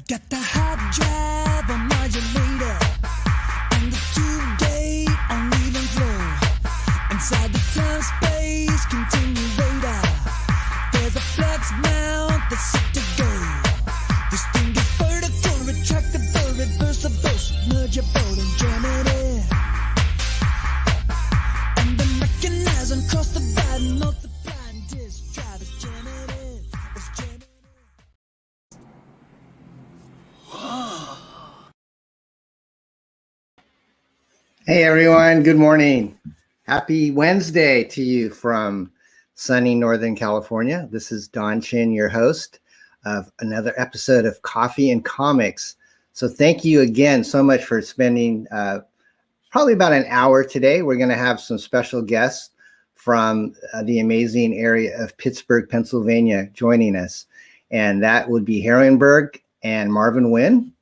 Got the hot drive on modulator and the two-day uneven flow. Inside the time-space continuator, there's a flex mount that's set to go. This thing is vertical, retractable, reversible, submergible and Germany. And the mechanism cross the divide, multiply and disk drive is Germany. It's Germany. Hey everyone, good morning. Happy Wednesday to you from sunny Northern California. This is Don Chin, your host of another episode of Coffee and Comics. So thank you again so much for spending probably about an hour today. We're going to have some special guests from the amazing area of Pittsburgh, Pennsylvania joining us. And that would be HEROINEBURGH and Marvin Wynn.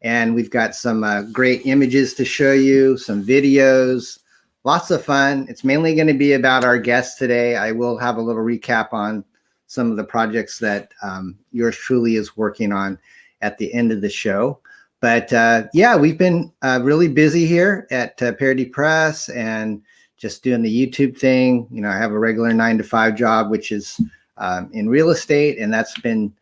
And we've got some great images to show you, some videos, lots of fun. It's mainly going to be about our guests today. I will have a little recap on some of the projects that yours truly is working on at the end of the show. But yeah, we've been really busy here at Parody Press and just doing the YouTube thing. You know, I have a regular 9-to-5 job, which is in real estate, and that's been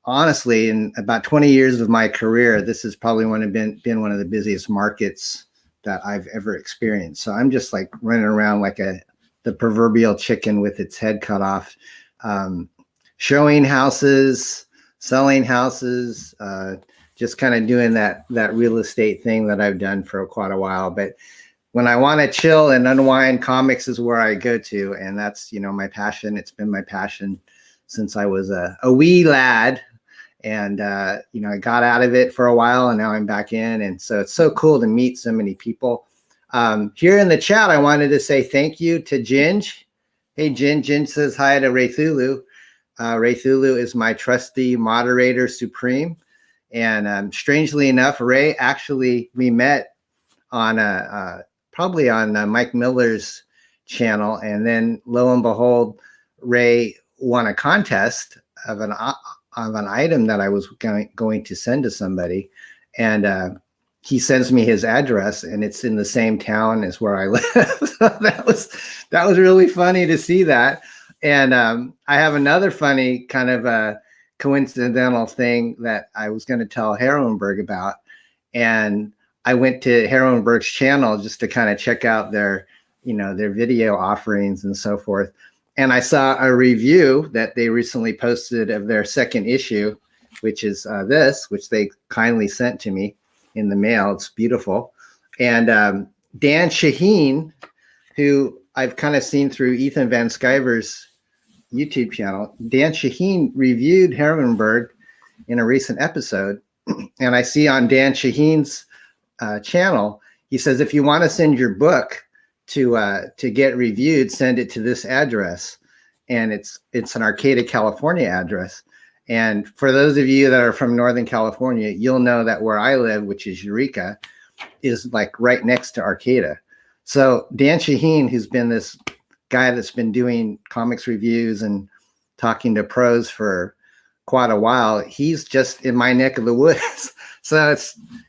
honestly, in about 20 years of my career, this has probably been one of the busiest markets that I've ever experienced. So I'm just like running around like the proverbial chicken with its head cut off, showing houses, selling houses, just kind of doing that real estate thing that I've done for quite a while. But when I want to chill and unwind, comics is where I go to, and that's, you know, my passion. It's been my passion since I was a wee lad. And, you know, I got out of it for a while and now I'm back in. And so it's so cool to meet so many people. Here in the chat, I wanted to say thank you to Ginge. Hey, Ginge. Ginge says hi to Ray Thulu. Ray Thulu is my trusty moderator supreme. And strangely enough, Ray, actually, we met on probably on Mike Miller's channel. And then lo and behold, Ray won a contest of an item that I was going to send to somebody, and he sends me his address, and it's in the same town as where I live. So that was really funny to see that. And I have another funny kind of a coincidental thing that I was going to tell HEROINEBURGH about, and I went to HEROINEBURGH's channel just to kind of check out their, you know, their video offerings and so forth. And I saw a review that they recently posted of their second issue, which is this, which they kindly sent to me in the mail. It's beautiful. And Dan Shaheen, who I've kind of seen through Ethan Van Sciver's YouTube channel, Dan Shaheen reviewed HEROINEBURGH in a recent episode. And I see on Dan Shaheen's channel, he says, if you want to send your book to get reviewed, send it to this address. And it's an Arcata, California address. And for those of you that are from Northern California, you'll know that where I live, which is Eureka, is like right next to Arcata. So Dan Shaheen, who's been this guy that's been doing comics reviews and talking to pros for quite a while, he's just in my neck of the woods. So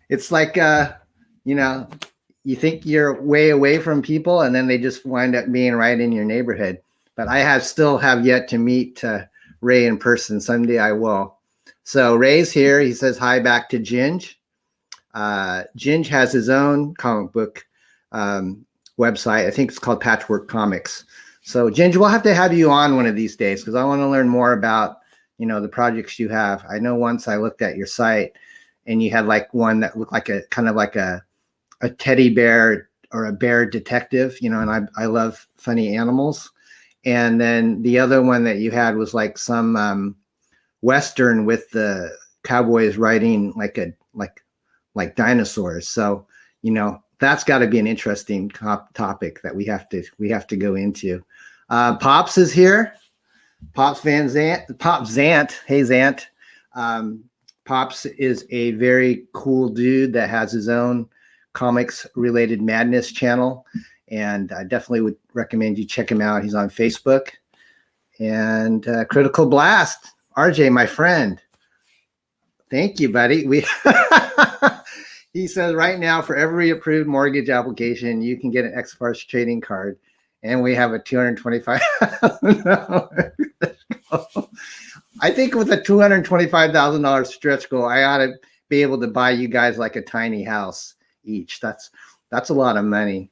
it's like, you know, you think you're way away from people and then they just wind up being right in your neighborhood. But I still have yet to meet Ray in person. Someday I will. So Ray's here. He says hi back to Ginge. Ginge has his own comic book website. I think it's called Patchwork Comics. So Ginge, we'll have to have you on one of these days because I want to learn more about, you know, the projects you have. I know once I looked at your site and you had like one that looked like a kind of like a teddy bear or a bear detective, you know, and I love funny animals. And then the other one that you had was like some Western with the cowboys riding like dinosaurs. So, you know, that's got to be an interesting topic that we have to go into. Pops is here. Pops Zant. Hey, Zant. Pops is a very cool dude that has his own comics related madness channel, and I definitely would recommend you check him out. He's on Facebook. And Critical Blast, RJ, my friend, Thank you, buddy. He says right now for every approved mortgage application, you can get an X-Farce trading card, and we have a $225,000. I think with a $225,000 stretch goal, I ought to be able to buy you guys like a tiny house each. That's a lot of money.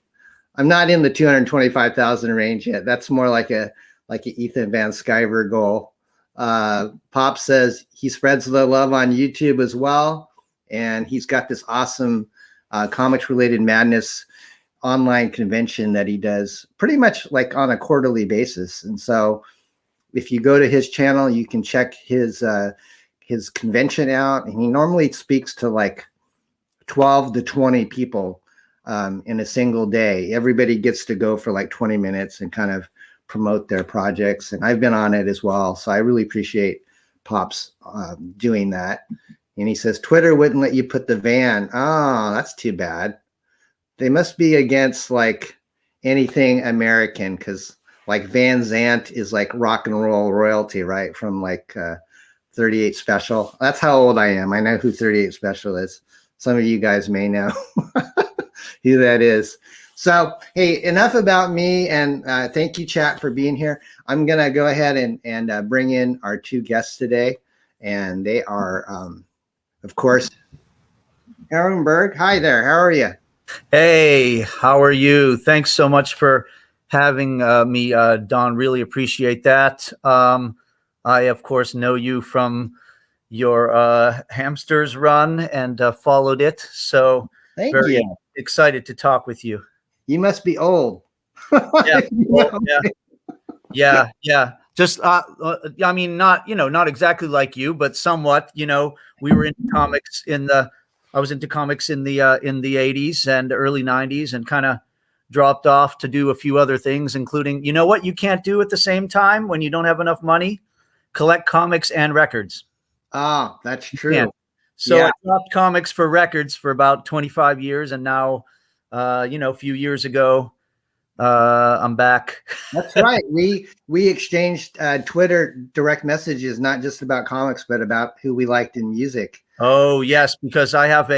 I'm not in the 225,000 range yet. That's more like a Ethan Van Sciver goal. Pop says he spreads the love on YouTube as well, and he's got this awesome comics related madness online convention that he does pretty much like on a quarterly basis. And so if you go to his channel, you can check his convention out, and he normally speaks to like 12 to 20 people in a single day. Everybody gets to go for like 20 minutes and kind of promote their projects. And I've been on it as well. So I really appreciate Pops doing that. And he says, Twitter wouldn't let you put the van. Oh, that's too bad. They must be against like anything American, because like Van Zant is like rock and roll royalty, right? From like 38 Special. That's how old I am. I know who 38 Special is. Some of you guys may know who that is. So, hey, enough about me, and thank you, chat, for being here. I'm going to go ahead and bring in our two guests today, and they are, of course, HEROINEBURGH. Hi there. How are you? Hey, how are you? Thanks so much for having me, Don. Really appreciate that. I, of course, know you from your Hamsters run and followed it. So Thank very you. Excited to talk with you. You must be old. Yeah, yeah. Just, I mean, not exactly like you, but somewhat. We were into comics I was into comics in the 80s and early 90s, and kind of dropped off to do a few other things, including, you know what you can't do at the same time when you don't have enough money? Collect comics and records. Ah, that's true. So yeah. I dropped comics for records for about 25 years. And now, a few years ago, I'm back. That's right. We exchanged Twitter direct messages, not just about comics, but about who we liked in music. Oh, yes, because I have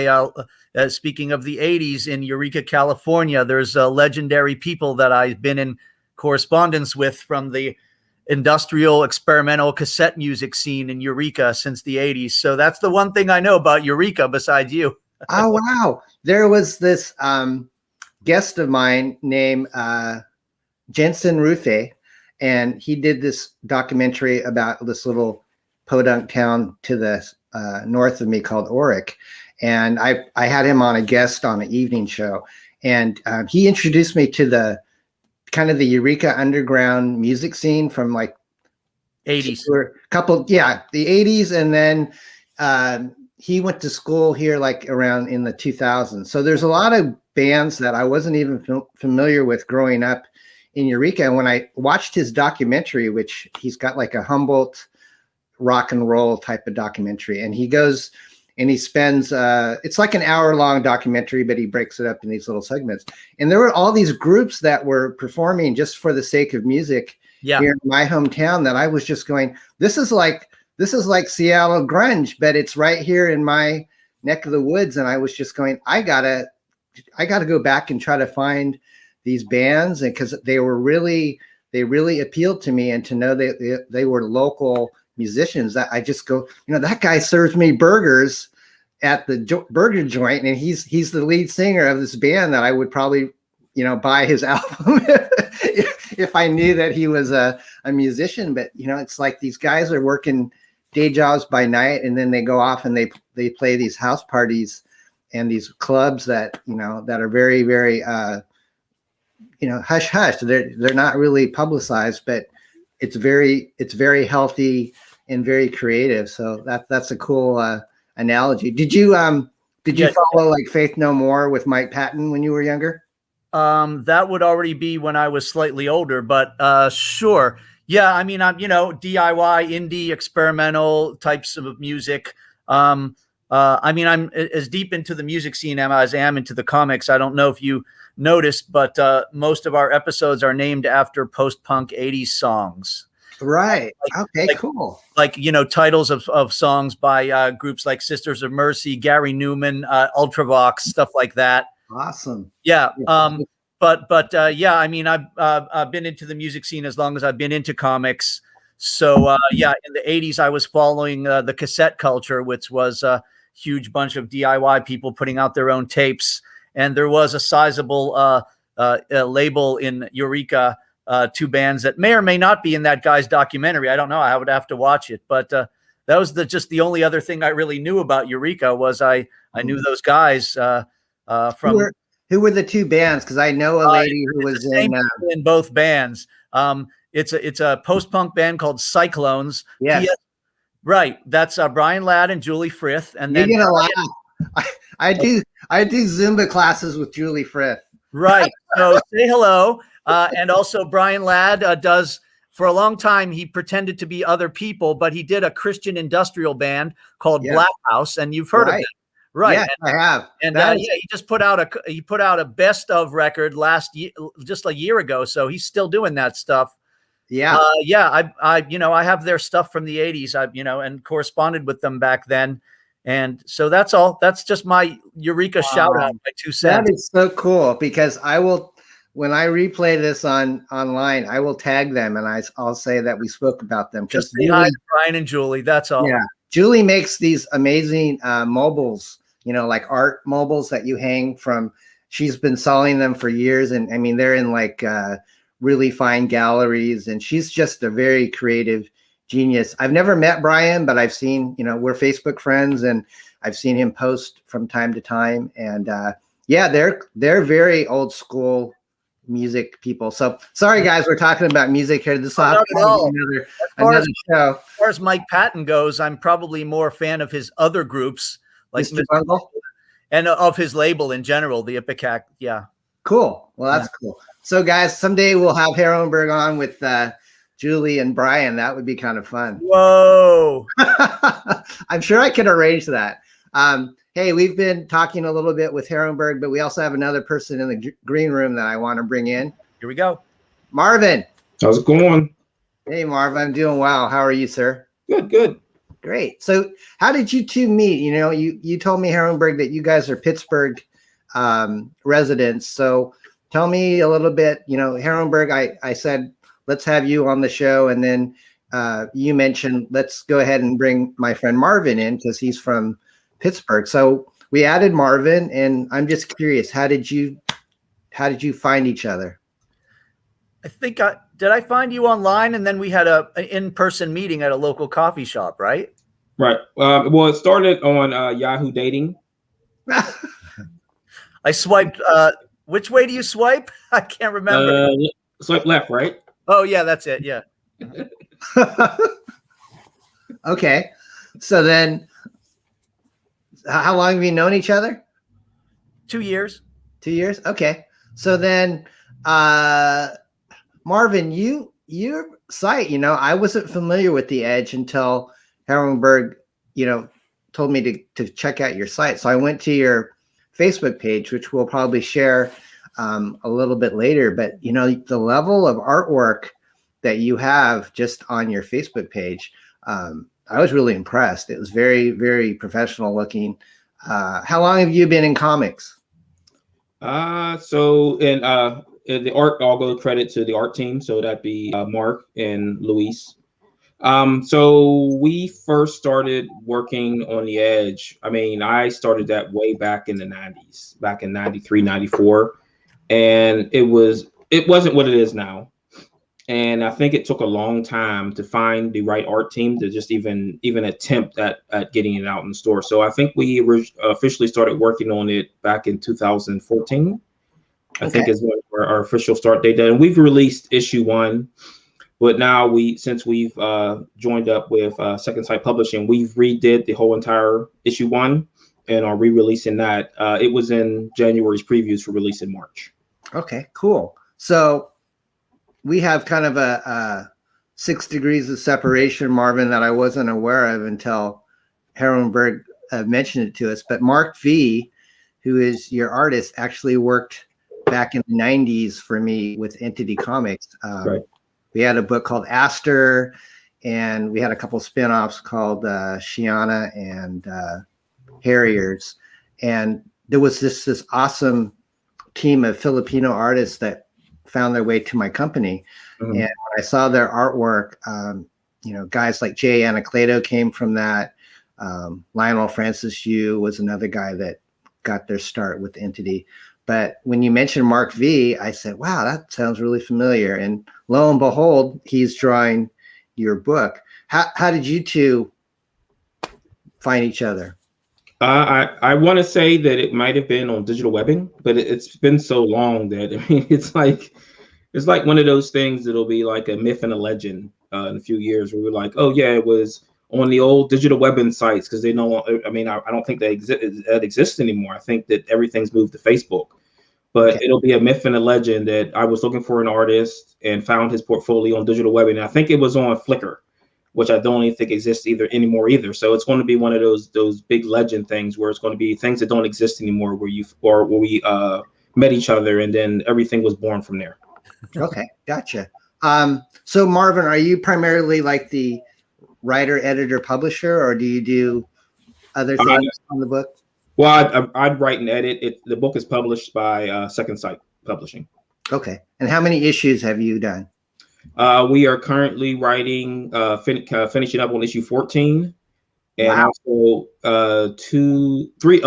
speaking of the 80s in Eureka, California, there's legendary people that I've been in correspondence with from the industrial experimental cassette music scene in Eureka since the 80s. So that's the one thing I know about Eureka besides you. Oh, wow. There was this guest of mine named Jensen Rufe, and he did this documentary about this little podunk town to the north of me called Orick. And I had him on a guest on an evening show, and he introduced me to the kind of the Eureka underground music scene from like 80s. The 80s. And then he went to school here like around in the 2000s. So there's a lot of bands that I wasn't even familiar with growing up in Eureka. And when I watched his documentary, which he's got like a Humboldt rock and roll type of documentary, and he goes and he spends it's like an hour-long documentary, but he breaks it up in these little segments. And there were all these groups that were performing just for the sake of music here in my hometown, that I was just going, this is like Seattle grunge, but it's right here in my neck of the woods. And I was just going, I gotta go back and try to find these bands, and because they really appealed to me, and to know they were local musicians, that I just go, that guy serves me burgers at the burger joint, and he's the lead singer of this band that I would probably buy his album if I knew that he was a musician. But it's like these guys are working day jobs by night, and then they go off and they play these house parties and these clubs that that are very, very hush hush. They're not really publicized, but it's very healthy and very creative. So that's a cool analogy. Did you follow like Faith No More with Mike Patton when you were younger? That would already be when I was slightly older, but sure. Yeah, I mean, I'm DIY, indie, experimental types of music. I mean, I'm as deep into the music scene as I am into the comics. I don't know if you noticed, but most of our episodes are named after post-punk 80s songs. Right. Like, Okay, like, cool. like, titles of songs by groups like Sisters of Mercy, Gary Newman, Ultravox, stuff like that. Awesome. Yeah. But yeah, I mean, I've been into the music scene as long as I've been into comics. So yeah, in the 80s, I was following the cassette culture, which was a huge bunch of DIY people putting out their own tapes. And there was a sizable label in Eureka, two bands that may or may not be in that guy's documentary. I don't know. I would have to watch it. But that was just the only other thing I really knew about Eureka was I knew those guys from. Who were the two bands? Because I know a lady who was in both bands. It's a post-punk band called Cyclones. Yes. Right. That's Brian Ladd and Julie Frith. And You're then gonna laugh. I do Zumba classes with Julie Frith. Right. So say hello. And also Brian Ladd does, for a long time, he pretended to be other people, but he did a Christian industrial band called Black House, and you've heard of it. Right. Yes, I have. And yeah, he just put out a best of record last year, just a year ago. So he's still doing that stuff. Yeah. Yeah. I have their stuff from the 80s, and corresponded with them back then. And so that's all. That's just my Eureka shout out, my 2 cents. That is so cool because when I replay this online, I will tag them and I'll say that we spoke about them. Just say hi to Brian and Julie. That's all. Yeah. Julie makes these amazing mobiles, like art mobiles that you hang from. She's been selling them for years. And I mean, they're in like really fine galleries, and she's just a very creative genius. I've never met Brian, but I've seen, we're Facebook friends, and I've seen him post from time to time. And yeah, they're very old school music people. So sorry guys, we're talking about music here. This will have to be another show. As far as Mike Patton goes, I'm probably more a fan of his other groups, like Mr. Bungle, and of his label in general, the Ipecac. Yeah. Cool. Well, that's cool. So guys, someday we'll have HEROINEBURGH on with Julie and Brian. That would be kind of fun. Whoa. I'm sure I could arrange that. Hey, we've been talking a little bit with HEROINEBURGH, but we also have another person in the green room that I want to bring in. Here we go. Marvin. How's it going? Hey, Marvin. I'm doing well. How are you, sir? Good. Great. So how did you two meet? You told me, HEROINEBURGH, that you guys are Pittsburgh residents. So tell me a little bit, HEROINEBURGH, I said, let's have you on the show. And then you mentioned, let's go ahead and bring my friend Marvin in because he's from Pittsburgh. So we added Marvin, and I'm just curious, how did you find each other? I think did I find you online, and then we had an in-person meeting at a local coffee shop, right? Right. Well, it started on Yahoo Dating. I swiped. Which way do you swipe? I can't remember. Swipe left, right? Oh yeah, that's it. Yeah. Okay. So then, how long have you known each other? 2 years. 2 years. Okay. So then, Marvin, your site, I wasn't familiar with The Edge until HEROINEBURGH, told me to check out your site. So I went to your Facebook page, which we'll probably share a little bit later. But, the level of artwork that you have just on your Facebook page, I was really impressed. It was very, very professional looking. How long have you been in comics? So in the art, I'll go credit to the art team. So that'd be Mark and Luis. So we first started working on The Edge. I mean, I started that way back in the 90s, back in 93, 94. And it wasn't what it is now. And I think it took a long time to find the right art team to just even attempt at getting it out in the store. So I think we officially started working on it back in 2014. I think is when our official start date. And we've released issue 1, but now since we've joined up with Second Sight Publishing, we've redid the whole entire issue 1 and are re-releasing that. It was in January's previews for release in March. Okay, cool. So we have kind of a 6 degrees of separation, Marvin, that I wasn't aware of until HEROINEBURGH mentioned it to us. But Mark V, who is your artist, actually worked back in the 90s for me with Entity Comics. Right. we had a book called Aster, and we had a couple spin-offs called Shiana and Harriers. And there was this awesome team of Filipino artists that found their way to my company. And when I saw their artwork, guys like Jay Anacleto came from that. Lionel Francis Yu was another guy that got their start with Entity. But when you mentioned Mark V, I said, wow, that sounds really familiar. And lo and behold, he's drawing your book. How did you two find each other? I want to say that it might have been on digital webbing, but it's been so long that, I mean, it's like one of those things that'll be like a myth and a legend in a few years where we're like, oh yeah, it was on the old digital webbing sites, because they know, I mean, I don't think that exists anymore. I think that everything's moved to Facebook, but Okay. It'll be a myth and a legend that I was looking for an artist and found his portfolio on digital webbing. And I think it was on Flickr, which I don't even think exists anymore either. So it's going to be one of those big legend things where it's going to be things that don't exist anymore, where we met each other and then everything was born from there. Okay, gotcha. So Marvin, are you primarily like the writer, editor, publisher, or do you do other things on the book? Well, I'd write and edit. The book is published by Second Sight Publishing. Okay, and how many issues have you done? We are currently writing, finishing up on issue 14, and also three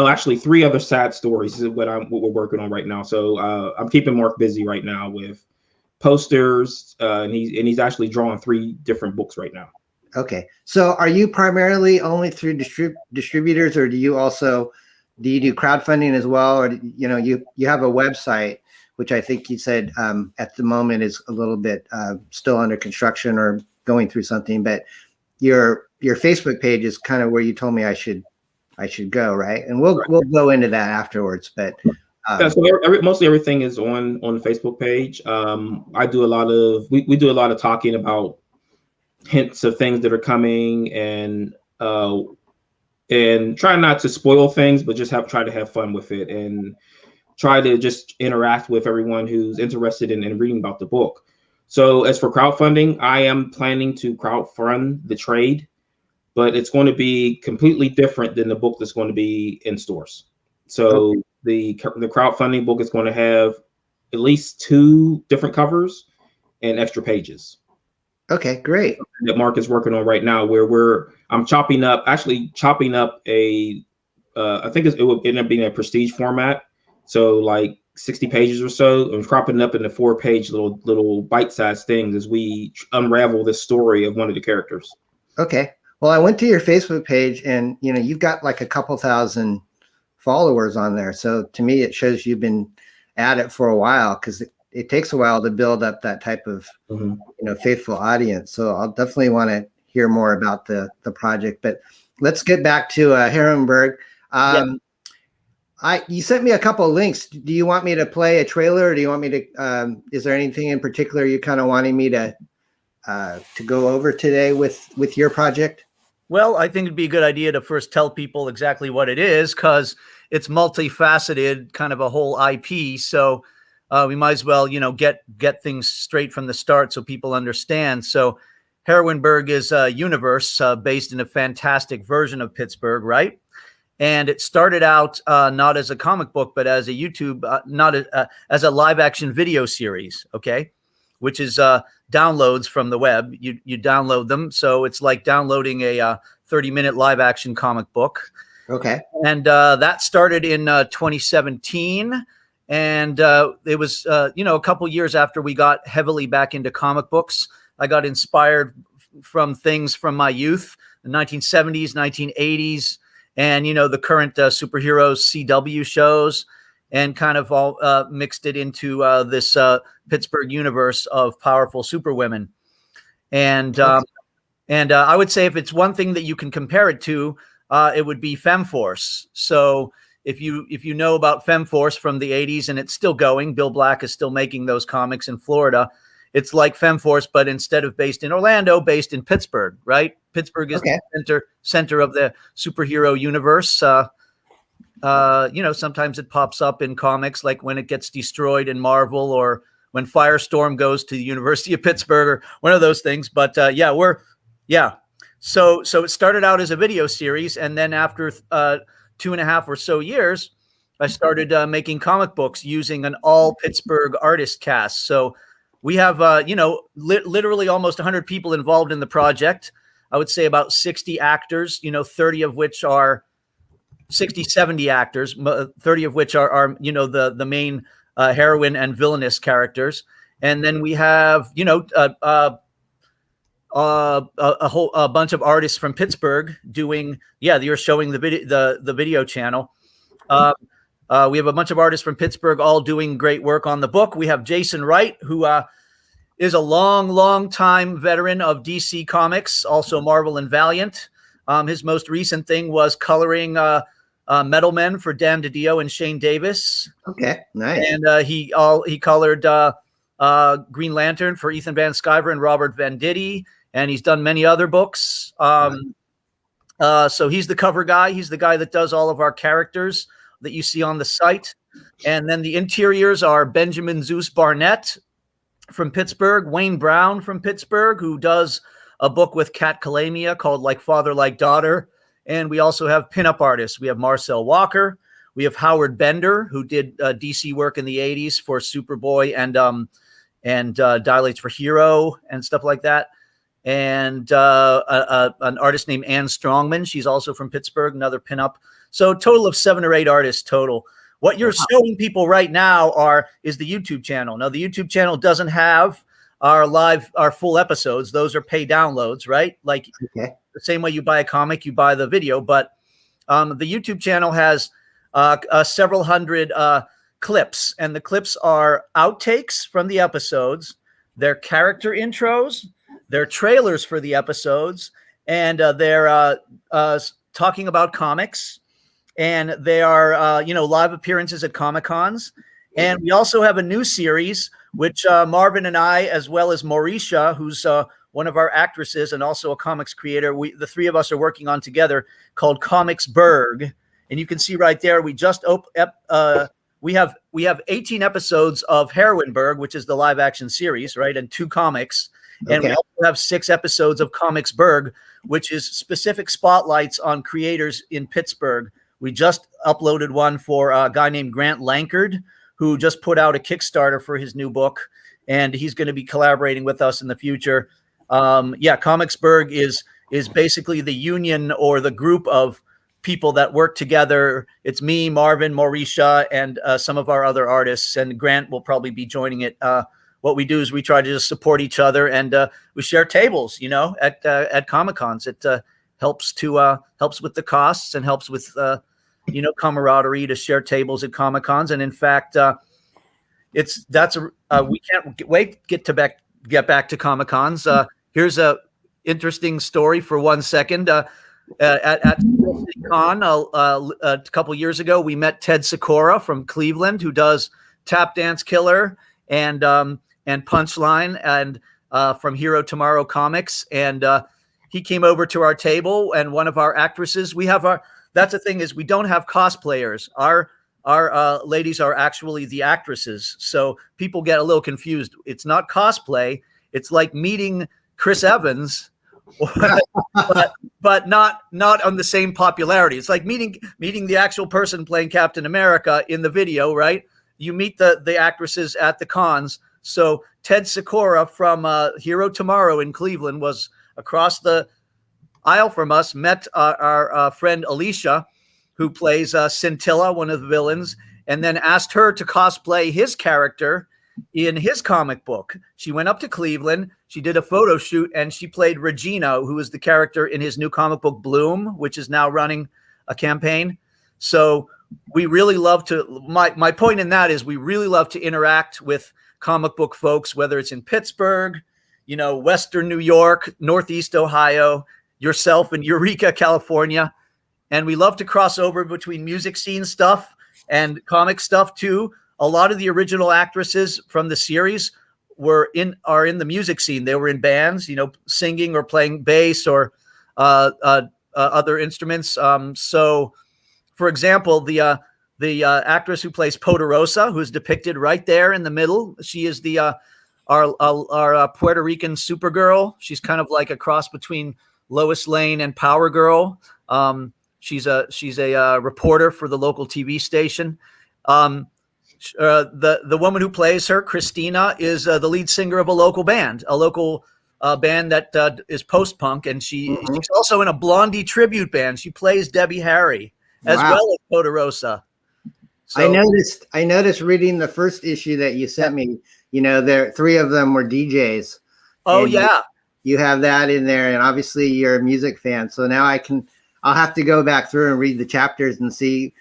other sad stories is what we're working on right now. So I'm keeping Mark busy right now with posters, and he's actually drawing 3 different books right now. Okay, so are you primarily only through distributors, or do you do crowdfunding as well, or you have a website, which I think you said at the moment is a little bit still under construction or going through something, but your Facebook page is kind of where you told me I should go, right? And we'll go into that afterwards. But yeah, so mostly everything is on the Facebook page. I do a lot of we do a lot of talking about hints of things that are coming, and try not to spoil things, but just try to have fun with it and try to just interact with everyone who's interested in reading about the book. So as for crowdfunding, I am planning to crowdfund the trade, but it's going to be completely different than the book that's going to be in stores. So the crowdfunding book is going to have at least 2 different covers and extra pages. Okay, great. That Mark is working on right now, where I'm chopping up a I think it will end up being a prestige format. So like 60 pages or so, and cropping it up into 4-page little bite-sized things as we unravel the story of one of the characters. Okay. Well, I went to your Facebook page, and you've got like a couple thousand followers on there. So to me, it shows you've been at it for a while, because it takes a while to build up that type of faithful audience. So I'll definitely want to hear more about the project. But let's get back to HEROINEBURGH. You sent me a couple of links. Do you want me to play a trailer, or do you want me to? Is there anything in particular you kind of wanting me to go over today with your project? Well, I think it'd be a good idea to first tell people exactly what it is, because it's multifaceted, kind of a whole IP. So we might as well, get things straight from the start so people understand. So HEROINEBURGH is a universe based in a fantastic version of Pittsburgh, right? And it started out not as a comic book, but as a YouTube, as a live action video series, okay? Which is downloads from the web. You download them. So it's like downloading a 30-minute live action comic book. Okay. And that started in 2017. And it was, a couple years after we got heavily back into comic books. I got inspired from things from my youth, the 1970s, 1980s, and, the current superheroes CW shows, and kind of all mixed it into this Pittsburgh universe of powerful superwomen. And I would say if it's one thing that you can compare it to, it would be FemForce. So if you know about FemForce from the 80s, and it's still going, Bill Black is still making those comics in Florida. It's like FemForce, but instead of based in Orlando, based in Pittsburgh, right? Pittsburgh is the center of the superhero universe. Sometimes it pops up in comics, like when it gets destroyed in Marvel or when Firestorm goes to the University of Pittsburgh, or one of those things. But So it started out as a video series, and then after 2.5 or so years, I started making comic books using an all Pittsburgh artist cast. So we have literally almost 100 people involved in the project. I would say about 60 actors, 30 of which are 70 actors, 30 of which are the main heroine and villainous characters. And then we have, a bunch of artists from Pittsburgh doing, you're showing the video channel. We have a bunch of artists from Pittsburgh all doing great work on the book. We have Jason Wright, who is a long time veteran of DC Comics, also Marvel and Valiant. His most recent thing was coloring Metal Men for Dan DiDio and Shane Davis. Okay, nice. And he colored Green Lantern for Ethan Van Sciver and Robert Venditti, and he's done many other books. So he's the cover guy. He's the guy that does all of our characters that you see on the site. And then the interiors are Benjamin Zeus Barnett from Pittsburgh, Wayne Brown from Pittsburgh, who does a book with Kat Kalamia called Like Father, Like Daughter. And we also have pinup artists. We have Marcel Walker. We have Howard Bender, who did DC work in the 80s for Superboy and Dilates for Hero and stuff like that. And an artist named Ann Strongman. She's also from Pittsburgh, another pinup. So a total of 7 or 8 artists total. What you're showing people right now is the YouTube channel. Now, the YouTube channel doesn't have our full episodes. Those are pay downloads, right? Like the same way you buy a comic, you buy the video. But the YouTube channel has several hundred clips, and the clips are outtakes from the episodes, their character intros, their trailers for the episodes, and they're talking about comics, and they are live appearances at Comic-Cons. And we also have a new series which Marvin and I, as well as Mauricia, who's one of our actresses and also a comics creator, the 3 of us are working on together, called Comicsburg. And you can see right there, we just we have 18 episodes of HEROINEBURGH, which is the live action series, right, and 2 comics. And we also have 6 episodes of Comicsburg, which is specific spotlights on creators in Pittsburgh. We just uploaded one for a guy named Grant Lankard, who just put out a Kickstarter for his new book, and he's going to be collaborating with us in the future. Comicsburg is basically the union or the group of people that work together. It's me, Marvin, Mauricia, and some of our other artists, and Grant will probably be joining it. What we do is we try to just support each other, and we share tables, at Comic-Cons. It helps with the costs and helps with camaraderie to share tables at Comic-Cons. And in fact, we can't wait to get back to Comic-Cons. Here's a interesting story for 1 second. At Con a couple years ago, we met Ted Sikora from Cleveland, who does Tap Dance Killer and Punchline and from Hero Tomorrow Comics, and he came over to our table. And one of our actresses, that's the thing, is we don't have cosplayers. Our ladies are actually the actresses, so people get a little confused. It's not cosplay. It's like meeting Chris Evans, but not on the same popularity. It's like meeting the actual person playing Captain America in the video, right? You meet the actresses at the cons. So Ted Sikora from Hero Tomorrow in Cleveland was across the aisle from us, met our friend Alicia, who plays Scintilla, one of the villains, and then asked her to cosplay his character in his comic book. She went up to Cleveland, she did a photo shoot, and she played Regina, who is the character in his new comic book Bloom, which is now running a campaign. So we really love to, my point in that is we really love to interact with comic book folks, whether it's in Pittsburgh, Western New York, Northeast Ohio, yourself in Eureka, California. And we love to cross over between music scene stuff and comic stuff too. A lot of the original actresses from the series are in the music scene. They were in bands, singing or playing bass or other instruments. So, for example, the actress who plays Poderosa, who's depicted right there in the middle. She is the our Puerto Rican Supergirl. She's kind of like a cross between Lois Lane and Power Girl. She's a reporter for the local TV station. The woman who plays her, Christina, is the lead singer of a local band that is post-punk, and she's also in a Blondie tribute band. She plays Debbie Harry as well as Poderosa. So, I noticed reading the first issue that you sent me. You know, there 3 of them were DJs. Oh yeah, you have that in there, and obviously you're a music fan. So now I'll have to go back through and read the chapters and see.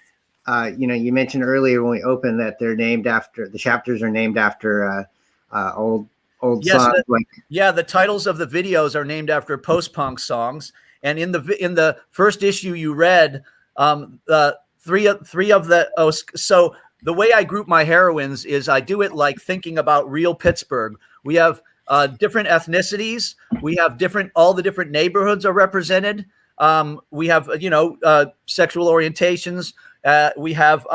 You know, you mentioned earlier when we opened that the chapters are named after old songs. The titles of the videos are named after post-punk songs. And in the first issue you read, three of the so the way I group my heroines is I do it like thinking about real Pittsburgh. We have different ethnicities. We have all the different neighborhoods are represented. We have sexual orientations. We have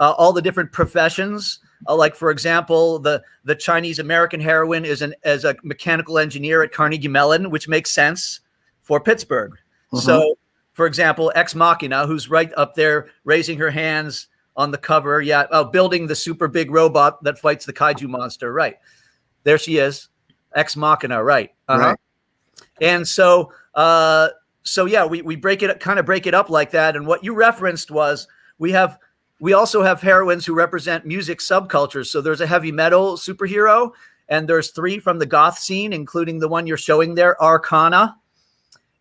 all the different professions. Like, for example, the Chinese American heroine is as a mechanical engineer at Carnegie Mellon, which makes sense for Pittsburgh. So, for example, Ex Machina, who's right up there raising her hands on the cover, building the super big robot that fights the kaiju monster. Right there, she is, Ex Machina. Right. Right. And so, we break it up like that. And what you referenced was we also have heroines who represent music subcultures. So there's a heavy metal superhero, and there's 3 from the goth scene, including the one you're showing there, Arcana.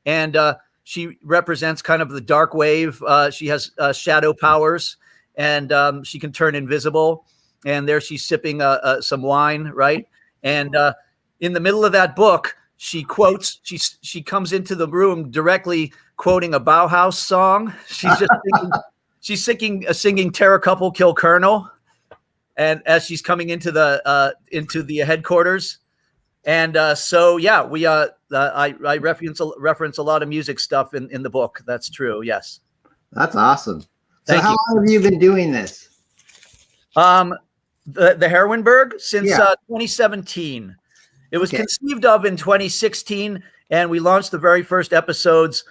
And she represents kind of the dark wave. She has shadow powers, and she can turn invisible. And there she's sipping some wine, right? And in the middle of that book, she quotes. She comes into the room directly quoting a Bauhaus song. She's just singing "Terror Couple Kill Colonel," and as she's coming into the headquarters, and I reference a lot of music stuff in the book. That's true. Yes, that's awesome. Thank so how long have you been doing this? The HEROINEBURGH since 2017. It was conceived of in 2016, and we launched the very first episodes,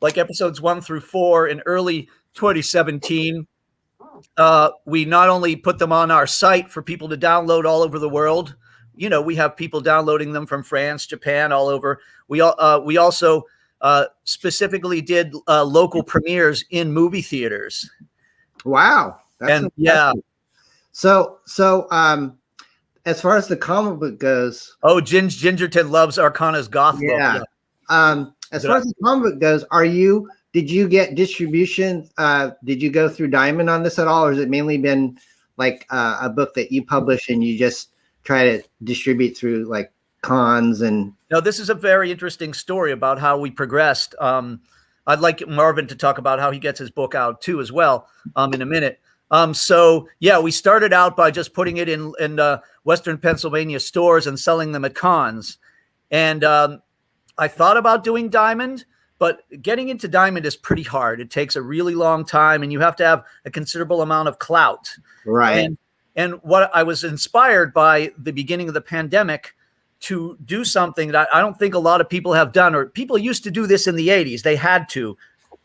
like episodes 1 through 4, in early 2017. We not only put them on our site for people to download all over the world. You know, we have people downloading them from France, Japan, all over. We also specifically did local premieres in movie theaters. Wow. That's impressive. So as far as the comic book goes, Gingerton loves Arcana's goth book. Yeah. As far as the comic book goes, did you get distribution? Did you go through Diamond on this at all, or has it mainly been like a book that you publish and you just try to distribute through like cons? And no, this is a very interesting story about how we progressed. I'd like Marvin to talk about how he gets his book out too, as well, in a minute. We started out by just putting it in Western Pennsylvania stores and selling them at cons. And I thought about doing Diamond, but getting into Diamond is pretty hard. It takes a really long time, and you have to have a considerable amount of clout. Right. And what I was inspired by the beginning of the pandemic to do something that I don't think a lot of people have done, or people used to do this in the 80s. They had to,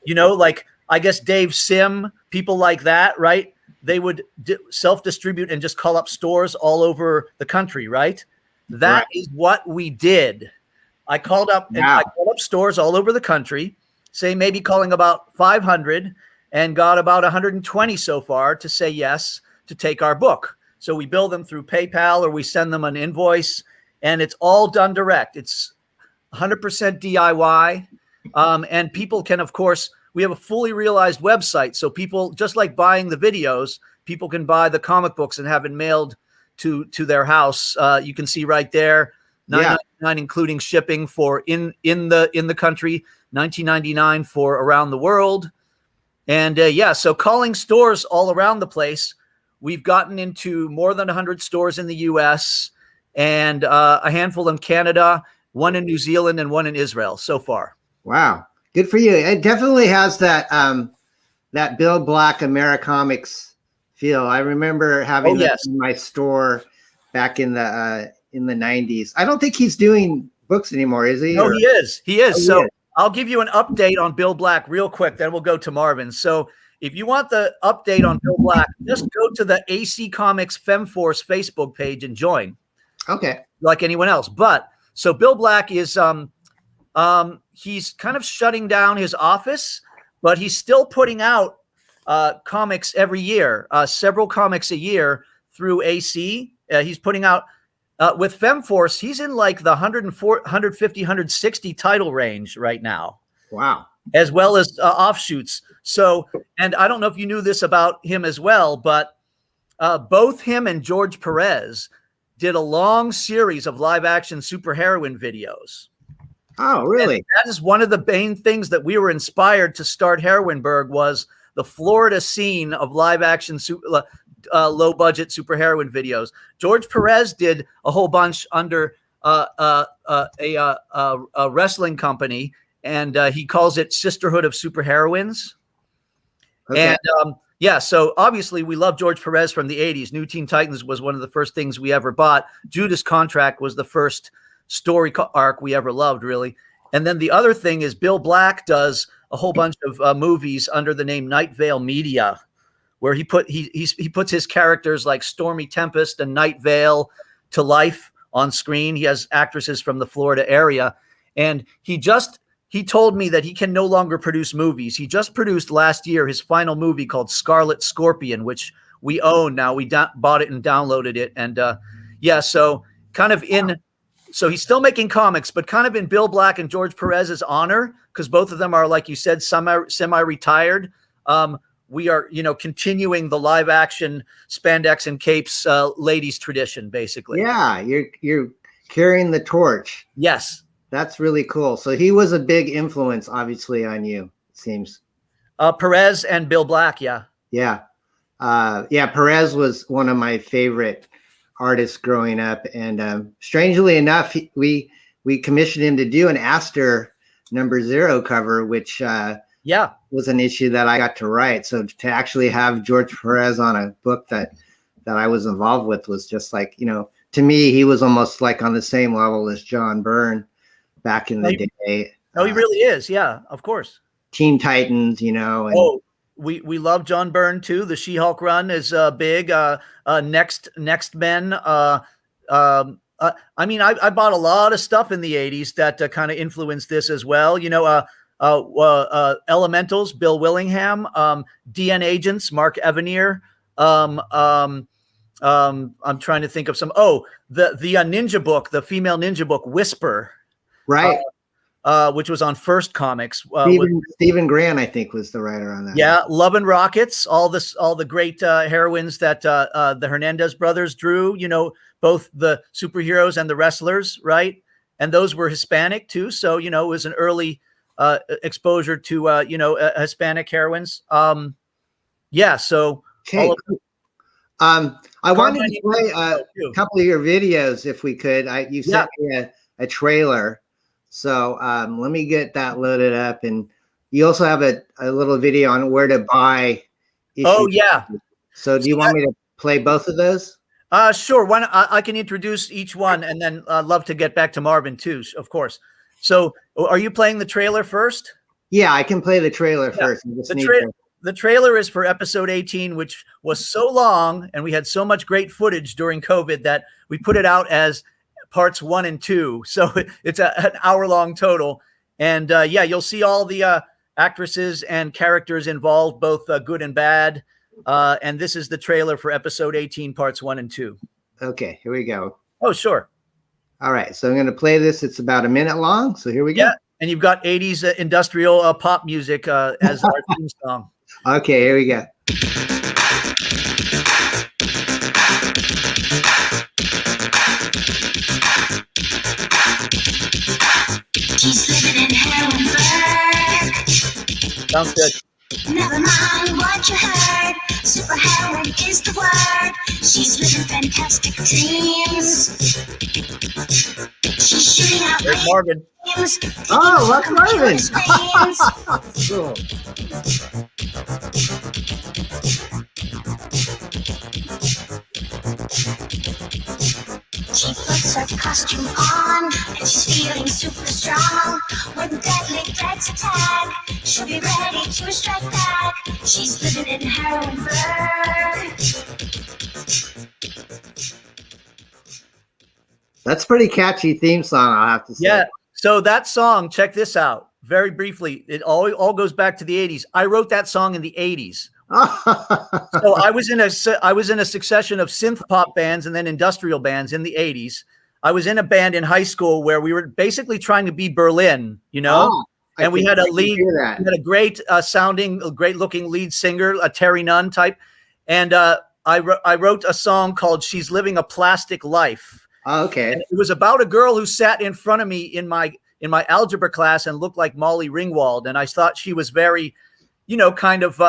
like, I guess Dave Sim, people like that, right? They would self-distribute and just call up stores all over the country, right? That is what we did. I called up stores all over the country, say maybe calling about 500, and got about 120 so far to say yes to take our book. So we bill them through PayPal, or we send them an invoice, and it's all done direct. It's 100% DIY, and people can, of course. We have a fully realized website. So people, just like buying the videos, people can buy the comic books and have it mailed to their house. You can see right there, $9.99 including shipping for in the country, $19.99 for around the world. And so calling stores all around the place, we've gotten into more than 100 stores in the US, and a handful in Canada, one in New Zealand, and one in Israel so far. Wow. Good for you. It definitely has that that Bill Black Americomics feel. I remember having that in my store back in the 90s. I don't think he's doing books anymore, is he? No, he is. He is. Oh, so I'll give you an update on Bill Black real quick, then we'll go to Marvin. So if you want the update on Bill Black, just go to the AC Comics FemForce Facebook page and join. Okay. Like anyone else. But so Bill Black is he's kind of shutting down his office, but he's still putting out comics every year, several comics a year through AC. He's putting out with FemForce, he's in like the 150, 160 title range right now. Wow. As well as offshoots. So, and I don't know if you knew this about him as well, but both him and George Perez did a long series of live action superheroine videos. Oh, really? And that is one of the main things that we were inspired to start HEROINEBURGH was the Florida scene of live action low budget superheroine videos. George Perez did a whole bunch under a wrestling company, and he calls it Sisterhood of Superheroines. Okay. And yeah, so obviously we love George Perez from the 80s. New Teen Titans was one of the first things we ever bought. Judas Contract was the first story arc we ever loved, really. And then the other thing is Bill Black does a whole bunch of movies under the name Night Vale Media, where he puts his characters like Stormy Tempest and Night Vale to life on screen. He has actresses from the Florida area, and he told me that he can no longer produce movies. He just produced last year his final movie called Scarlet Scorpion, which we own now. We bought it and downloaded it. And yeah, so kind of so he's still making comics, but kind of in Bill Black and George Perez's honor, because both of them are, like you said, semi-retired. We are, continuing the live action spandex and capes ladies tradition, basically. Yeah, you're carrying the torch. Yes. That's really cool. So he was a big influence, obviously, on you, it seems. Perez and Bill Black, yeah. Yeah. Yeah, Perez was one of my favorite artists growing up. And strangely enough, we commissioned him to do an Aster #0 cover, which was an issue that I got to write. So to actually have George Perez on a book that I was involved with was just like, to me, he was almost like on the same level as John Byrne back in the day. No, he really is. Yeah, of course. Teen Titans, And we love John Byrne too. The She-Hulk run is big. Next Men. I mean, I bought a lot of stuff in the 80s that kind of influenced this as well. Elementals, Bill Willingham, DN Agents, Mark Evanier. I'm trying to think of some. Oh, the ninja book, the female ninja book, Whisper. Right. Which was on First Comics. Stephen Grant, I think, was the writer on that. Yeah, Love and Rockets, all the great heroines that the Hernandez brothers drew. Both the superheroes and the wrestlers, right? And those were Hispanic too, so it was an early exposure to Hispanic heroines. Yeah, so. Okay. I wanted to play a couple of your videos if we could. You sent me a trailer. So let me get that loaded up. And you also have a little video on where to buy issues. Oh, yeah. So do you want me to play both of those? Sure. I can introduce each one, and then I'd love to get back to Marvin too, of course. So are you playing the trailer first? Yeah, I can play the trailer first. The trailer is for episode 18, which was so long, and we had so much great footage during COVID that we put it out as parts 1 and 2. So it's an hour-long total. And yeah, you'll see all the actresses and characters involved, both good and bad. And this is the trailer for episode 18, parts 1 and 2. Okay, here we go. Oh, sure. All right, so I'm going to play this. It's about a minute long, so here we go. Yeah, and you've got 80s industrial pop music as our theme song. Okay, here we go. She's living in HEROINEBURGH. Sounds good. Never mind what you heard. Superheroine is the word. She's living fantastic dreams. She's shooting out There's Marvin. Oh, look, Marvin. Cool. her costume on, and she's feeling super strong. When deadly threats attack, she'll be ready to strike back. She's living in Heroineburgh. That's a pretty catchy theme song, I'll have to say. Yeah. So that song, check this out. Very briefly, it all goes back to the 80s. I wrote that song in the 80s. So I was in a succession of synth pop bands and then industrial bands in the 80s. I was in a band in high school where we were basically trying to be Berlin, you know, and we had we had a great great looking lead singer, a Terry Nunn type. And I wrote a song called She's Living a Plastic Life. Oh, okay. And it was about a girl who sat in front of me in my algebra class and looked like Molly Ringwald. And I thought she was very, you know, kind of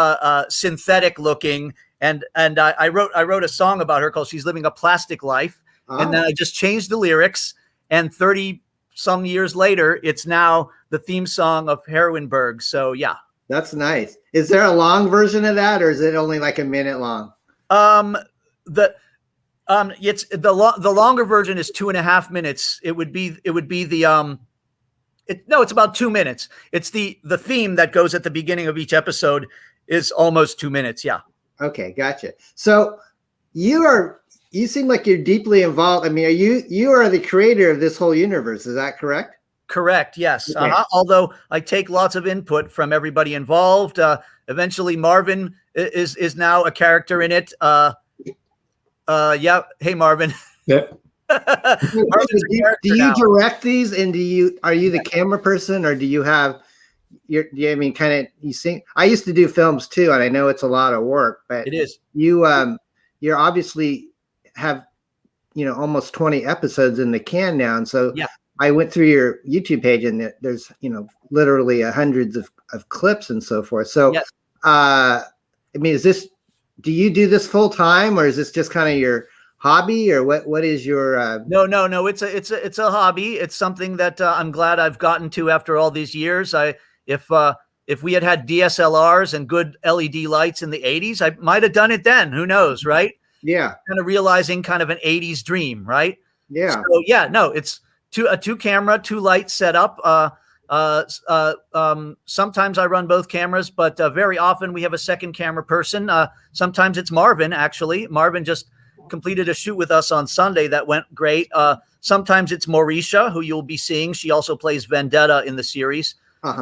synthetic looking. And I wrote a song about her called She's Living a Plastic Life. And then I just changed the lyrics. And 30 some years later, it's now the theme song of Heroineburgh. So yeah. That's nice. Is there a long version of that, or is it only like a minute long? It's the longer version is 2.5 minutes. It would be the it's about 2 minutes. It's the theme that goes at the beginning of each episode is almost 2 minutes. Yeah. Okay, gotcha. So you seem like you're deeply involved. I mean, you are the creator of this whole universe. Is that correct? Correct. Yes. Okay. Although I take lots of input from everybody involved. Eventually, Marvin is now a character in it. Yeah. Hey, Marvin. Yep. Do you direct these, and are you the camera person, or do you have you sing? I used to do films too, and I know it's a lot of work, but it is. You're obviously have, you know, almost 20 episodes in the can now. And so yeah. I went through your YouTube page, and there's, you know, literally hundreds of clips and so forth. So, yes. I mean, do you do this full time, or is this just kind of your hobby, or what is your, No, it's a hobby. It's something that I'm glad I've gotten to after all these years. If we had DSLRs and good LED lights in the 80s, I might've done it then. Who knows? Right. Yeah. Kind of realizing kind of an 80s dream. Right. Yeah. So yeah, no, it's a two camera, 2 light setup. Sometimes I run both cameras, but very often we have a second camera person. Sometimes it's Marvin, actually. Marvin just completed a shoot with us on Sunday that went great. Sometimes it's Mauricia, who you'll be seeing. She also plays Vendetta in the series.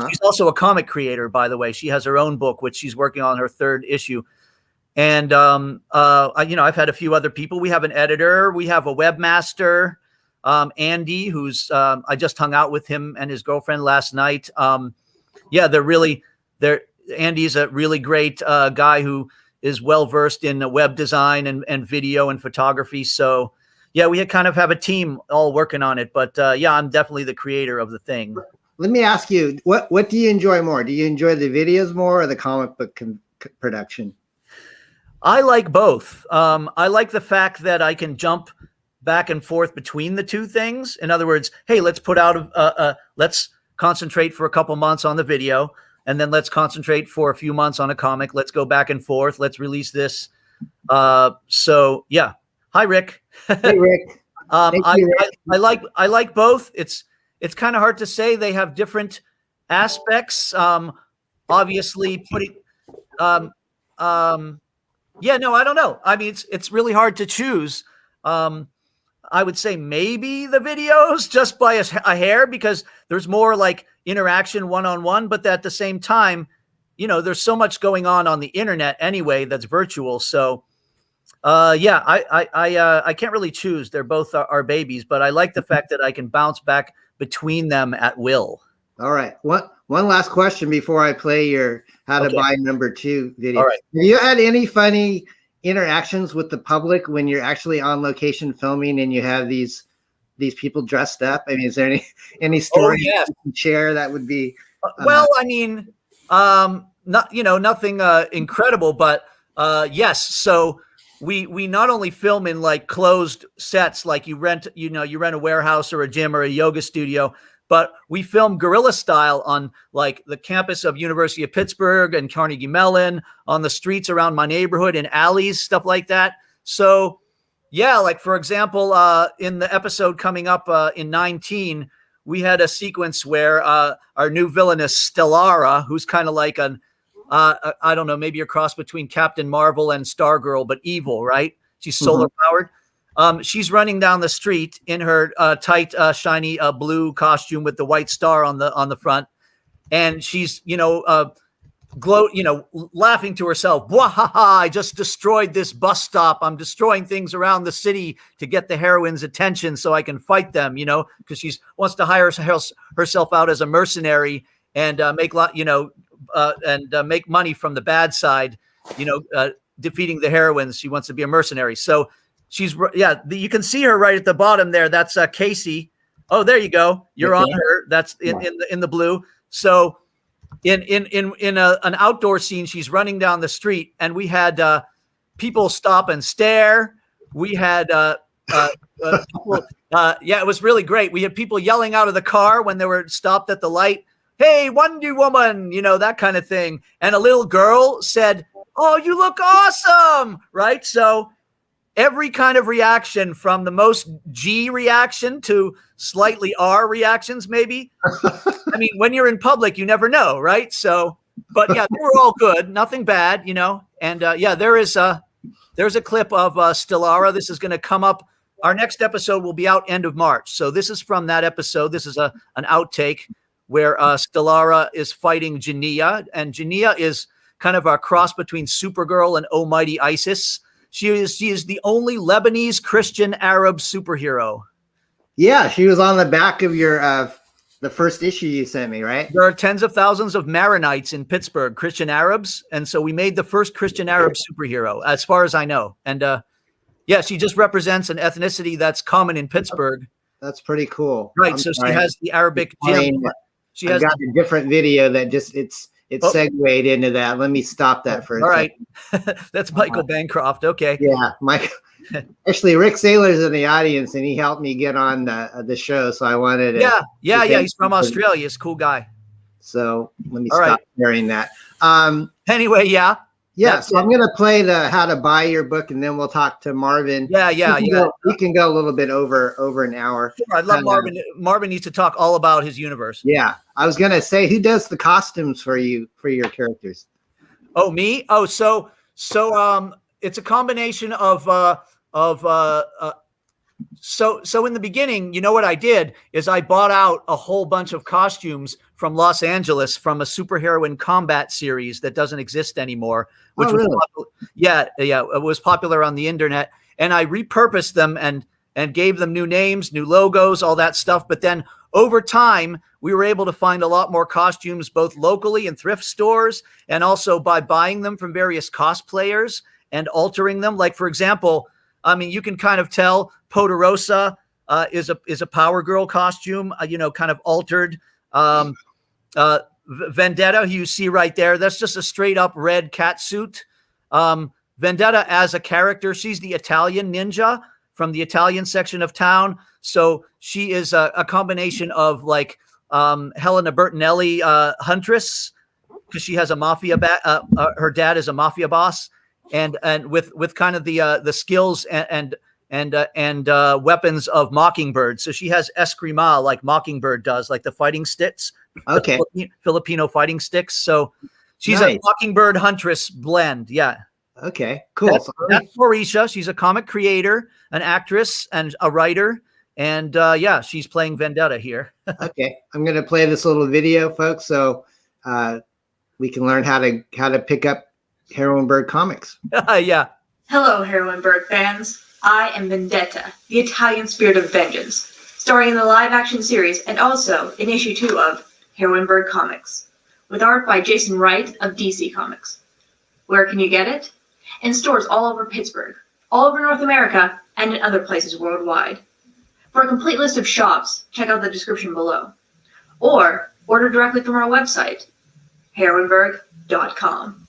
She's also a comic creator, by the way. She has her own book, which she's working on her 3rd issue. And, I've had a few other people. We have an editor. We have a webmaster, Andy, who's I just hung out with him and his girlfriend last night. Andy's a really great guy who is well-versed in web design and video and photography. So yeah, we kind of have a team all working on it, but yeah, I'm definitely the creator of the thing. Let me ask you, what do you enjoy more? Do you enjoy the videos more, or the comic book production? I like both. I like the fact that I can jump back and forth between the two things. In other words, hey, let's put out let's concentrate for a couple months on the video, and then let's concentrate for a few months on a comic. Let's go back and forth. Let's release this. So yeah. Hi, Rick. Hey, Rick. I like both. It's kind of hard to say. They have different aspects. Obviously putting, yeah, no, I don't know. I mean, it's really hard to choose. I would say maybe the videos just by a hair, because there's more like interaction one-on-one, but at the same time, you know, there's so much going on the internet anyway, that's virtual. So, yeah, I can't really choose. They're both our babies, but I like the fact that I can bounce back between them at will. All right. One last question before I play your How to Buy #2 video. All right. Have you had any funny interactions with the public when you're actually on location filming and you have these people dressed up? I mean, is there any story you can share that would be? Well, I mean, nothing incredible, but yes. So we not only film in like closed sets, like you rent a warehouse or a gym or a yoga studio, but we film guerrilla style on like the campus of University of Pittsburgh and Carnegie Mellon, on the streets around my neighborhood, in alleys, stuff like that. So Yeah, like for example, in the episode coming up in 19, we had a sequence where our new villainess Stellara, who's kind of like an I don't know, maybe a cross between Captain Marvel and Stargirl, but evil, right? She's solar powered. She's running down the street in her tight, shiny blue costume with the white star on the front, and she's laughing to herself. Wahaha! I just destroyed this bus stop. I'm destroying things around the city to get the heroine's attention so I can fight them. Because she wants to hire herself out as a mercenary and make make money from the bad side. Defeating the heroines. She wants to be a mercenary. So she's you can see her right at the bottom there. That's Casey. Oh, there you go. You're on her. That's in the blue. So in an outdoor scene, she's running down the street, and we had people stop and stare. We had people, it was really great. We had people yelling out of the car when they were stopped at the light. Hey, Wonder Woman, that kind of thing. And a little girl said, "Oh, you look awesome," right? So every kind of reaction, from the most G reaction to slightly R reactions, maybe. I mean, when you're in public, you never know, right? So, but yeah, they were all good, nothing bad, And there's a clip of Stellara. This is going to come up. Our next episode will be out end of March. So this is from that episode. This is an outtake where Stellara is fighting Jania, and Jania is kind of a cross between Supergirl and Almighty Isis. She is the only Lebanese Christian Arab superhero. Yeah, she was on the back of your the first issue you sent me, right? There are tens of thousands of Maronites in Pittsburgh, Christian Arabs, and so we made the first Christian Arab superhero, as far as I know. And she just represents an ethnicity that's common in Pittsburgh. That's pretty cool. Right, so she has the Arabic gem. She has got a different video that just it's segued into that. Let me stop that for a second. All right. That's Michael Bancroft. Okay. Yeah, Mike. Actually, Rick Saylor's in the audience, and he helped me get on the show. So I wanted to. Yeah. He's from Australia. He's a cool guy. So let me stop sharing that. Anyway, yeah. Yeah, so I'm going to play the how to buy your book, and then we'll talk to Marvin. We can go a little bit over an hour. Sure, I love Marvin. Marvin needs to talk all about his universe. Yeah, I was going to say, who does the costumes for your characters? Oh, me? Oh, so it's a combination of so in the beginning, what I did is I bought out a whole bunch of costumes from Los Angeles from a superheroine combat series that doesn't exist anymore, which was it was popular on the internet, and I repurposed them and gave them new names, new logos, all that stuff. But then over time, we were able to find a lot more costumes, both locally in thrift stores and also by buying them from various cosplayers and altering them. Like, for example, I mean, you can kind of tell Poderosa is a Power Girl costume, kind of altered. Vendetta, who you see right there, that's just a straight up red cat suit. Vendetta as a character, she's the Italian ninja from the Italian section of town. So she is a combination of like Helena Bertinelli, Huntress, because she has a mafia her dad is a mafia boss, and with kind of the skills and weapons of Mockingbird. So she has eskrima like Mockingbird does, like the fighting sticks. Okay. Filipino fighting sticks. So she's a Mockingbird Huntress blend. Yeah. Okay, cool. That's Mauricia. She's a comic creator, an actress, and a writer. And she's playing Vendetta here. Okay. I'm going to play this little video, folks, so we can learn how to pick up HEROINEBURGH comics. Yeah. Hello, HEROINEBURGH fans. I am Vendetta, the Italian spirit of vengeance, starring in the live-action series and also in issue 2 of HEROINEBURGH Comics, with art by Jason Wright of DC Comics. Where can you get it? In stores all over Pittsburgh, all over North America, and in other places worldwide. For a complete list of shops, check out the description below. Or order directly from our website, heroineburgh.com.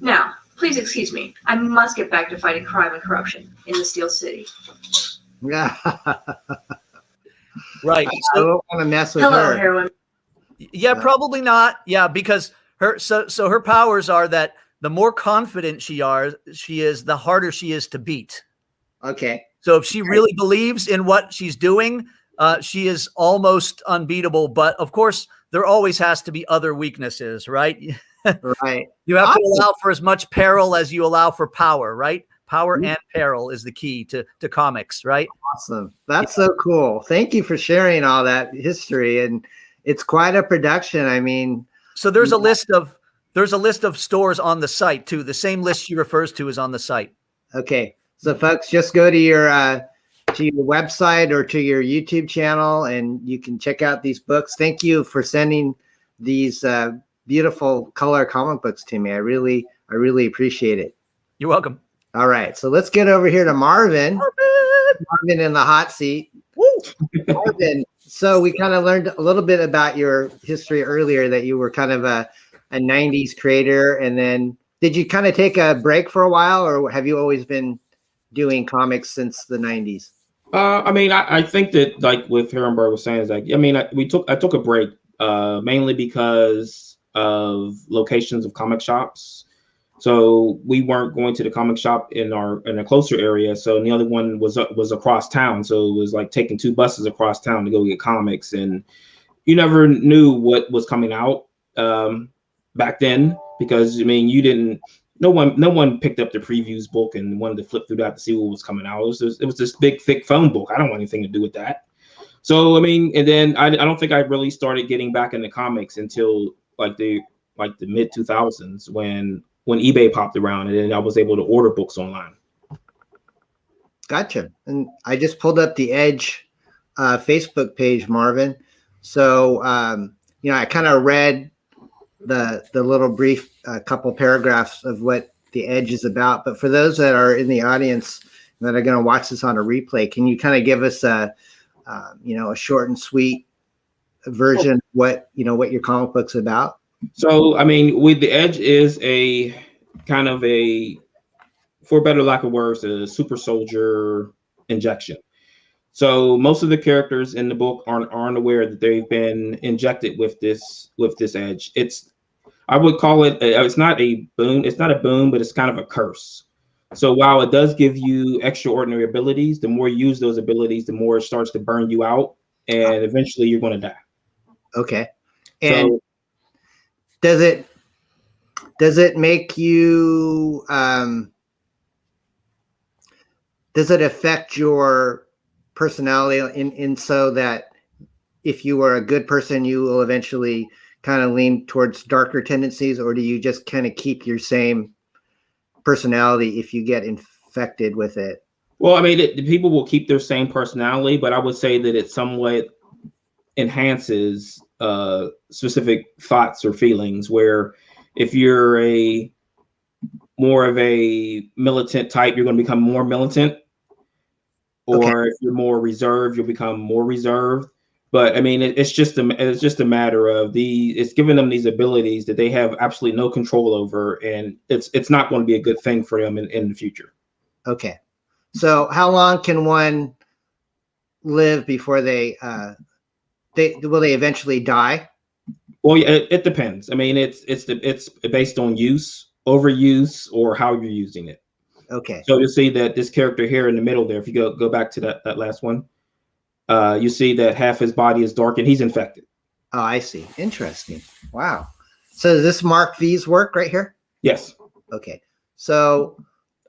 Now, please excuse me. I must get back to fighting crime and corruption in the Steel City. Yeah. Right. I don't want to mess with Hello, her. Heroine. Yeah, probably not. Yeah, because her powers are that the more confident she is, the harder she is to beat. Okay. So if she really believes in what she's doing, she is almost unbeatable. But of course, there always has to be other weaknesses, right? Right. You have to Awesome. allow for as much peril as you allow for power, right? Power and peril is the key to comics, right? Awesome. That's so cool. Thank you for sharing all that history. And it's quite a production. I mean, so there's a list of stores on the site too. The same list she refers to is on the site. okay. So folks, just go to your website or to your YouTube channel and you can check out these books. Thank you for sending these beautiful color comic books to me. I really appreciate it. You're welcome. All right. So let's get over here to Marvin. Marvin in the hot seat. Woo! Marvin. So we kind of learned a little bit about your history earlier, that you were kind of a 90s creator. And then did you kind of take a break for a while, or have you always been doing comics since the 90s? I mean, I think that, like with HEROINEBURGH was saying, is like, I mean, I took a break mainly because of locations of comic shops. So we weren't going to the comic shop in a closer area. So the other one was across town. So it was like taking 2 buses across town to go get comics, and you never knew what was coming out back then, because I mean, no one picked up the previews book and wanted to flip through that to see what was coming out. It was this big thick phone book. I don't want anything to do with that. So I mean, and then I don't think I really started getting back into comics until like the mid 2000s when eBay popped around, and then I was able to order books online. Gotcha. And I just pulled up the Edge Facebook page, Marvin. So I kind of read the little brief couple paragraphs of what the Edge is about. But for those that are in the audience that are going to watch this on a replay, can you kind of give us a short and sweet version of what your comic book's about? So, I mean, with the Edge is a kind of for better lack of words, a super soldier injection. So most of the characters in the book aren't aware that they've been injected with this Edge. I would call it, it's not a boon, but it's kind of a curse. So while it does give you extraordinary abilities, the more you use those abilities, the more it starts to burn you out, and eventually you're going to die. Okay. And so, does it make you does it affect your personality in so that if you are a good person, you will eventually kind of lean towards darker tendencies, or do you just kind of keep your same personality if you get infected with it? Well, I mean, the people will keep their same personality, but I would say that it somewhat enhances specific thoughts or feelings, where if you're more of a militant type, you're going to become more militant, or if you're more reserved, you'll become more reserved. But I mean, it's just a matter of it's giving them these abilities that they have absolutely no control over, and it's not going to be a good thing for them in the future. Okay, so how long can one live before they eventually die? Well, yeah, it depends. I mean, it's based on use, overuse, or how you're using it. Okay. So you'll see that this character here in the middle there, if you go back to that last one, you see that half his body is dark and he's infected. Oh, I see. Interesting. Wow. So does this Mark V's work right here? Yes. Okay. So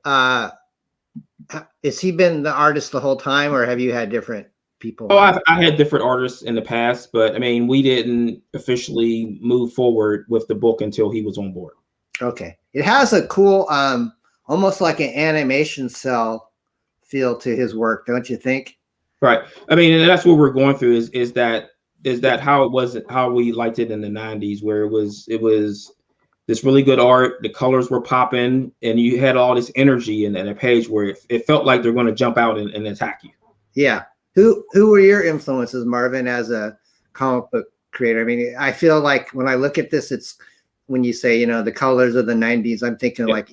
has he been the artist the whole time, or have you had different people? Oh, I had different artists in the past, but I mean, we didn't officially move forward with the book until he was on board. Okay. It has a cool, almost like an animation cell feel to his work, don't you think? Right. I mean, and that's what we're going through is that how we liked it in the 90s, where it was this really good art, the colors were popping, and you had all this energy in a page where it felt like they're going to jump out and attack you. Yeah. Who were your influences, Marvin, as a comic book creator? I mean, I feel like when I look at this, it's when you say, the colors of the 90s, I'm thinking like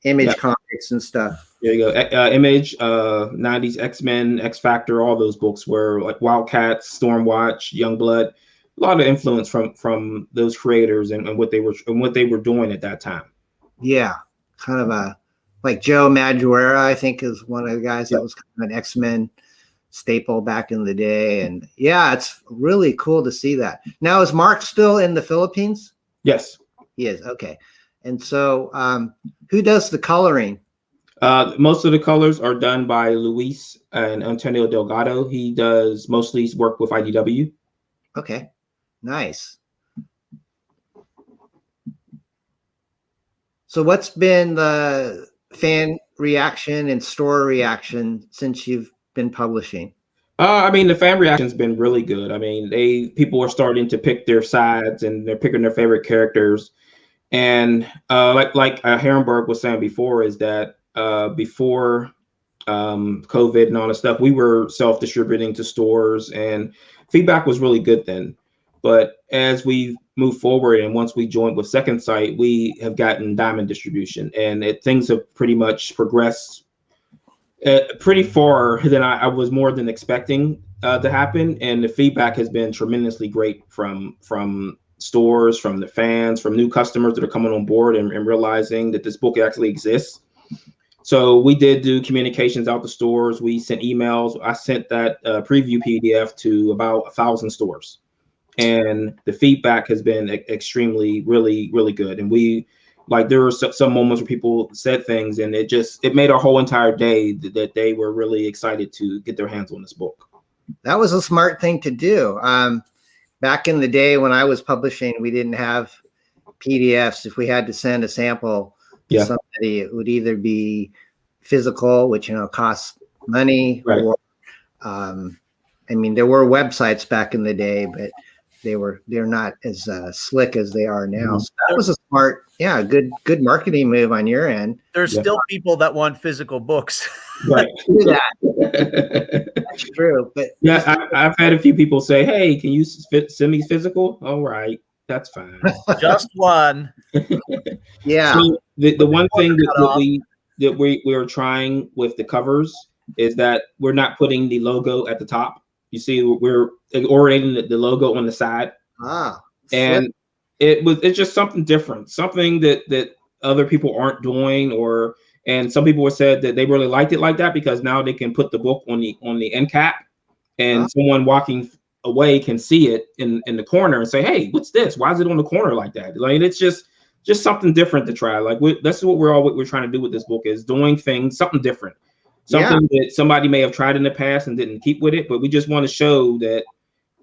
Image comics and stuff. There you go. Image, 90s, X-Men, X Factor, all those books were like Wildcats, Stormwatch, Youngblood. A lot of influence from those creators and what they were doing at that time. Yeah, kind of a Like Joe Madureira, I think, is one of the guys Yeah. that was kind of an X-Men staple back in the day. And yeah, it's really cool to see that. Now, is Mark still in the Philippines? Yes. He is. Okay. And so who does the coloring? Most of the colors are done by Luis and Antonio Delgado. He does mostly work with IDW. Okay. Nice. So what's been the fan reaction and store reaction since you've been publishing? I mean, the fan reaction's been really good. I mean, people are starting to pick their sides and they're picking their favorite characters. And like Herrenberg was saying before, is that before COVID and all this stuff, we were self-distributing to stores, and feedback was really good then. But as we move forward, and once we joined with Second Sight, we have gotten diamond distribution, and things have pretty much progressed pretty far than I was more than expecting to happen. And the feedback has been tremendously great from stores, from the fans, from new customers that are coming on board and realizing that this book actually exists. So we did do communications out to stores. We sent emails. I sent that preview PDF to about 1,000 stores. And the feedback has been extremely, really, really good. And there were some moments where people said things, and it made our whole entire day that they were really excited to get their hands on this book. That was a smart thing to do. Back in the day when I was publishing, we didn't have PDFs. If we had to send a sample to somebody, it would either be physical, which costs money, right. Or I mean, there were websites back in the day, but they're not as slick as they are now. So that was a smart, good marketing move on your end. There's still people that want physical books. Right. Do that. That's true. But yeah, I've had a few people say, "Hey, can you send me physical?" All right, that's fine. Just one. Yeah. So the one thing that we are trying with the covers is that we're not putting the logo at the top. You see, we're orienting the logo on the side. And it's just something different, something that other people aren't doing, and some people have said that they really liked it like that because now they can put the book on the end cap, and someone walking away can see it in the corner and say, "Hey, what's this? Why is it on the corner like that?" Like, it's just something different to try. Like, that's what we're trying to do with this book, is doing something different. Something that somebody may have tried in the past and didn't keep with it, but we just want to show that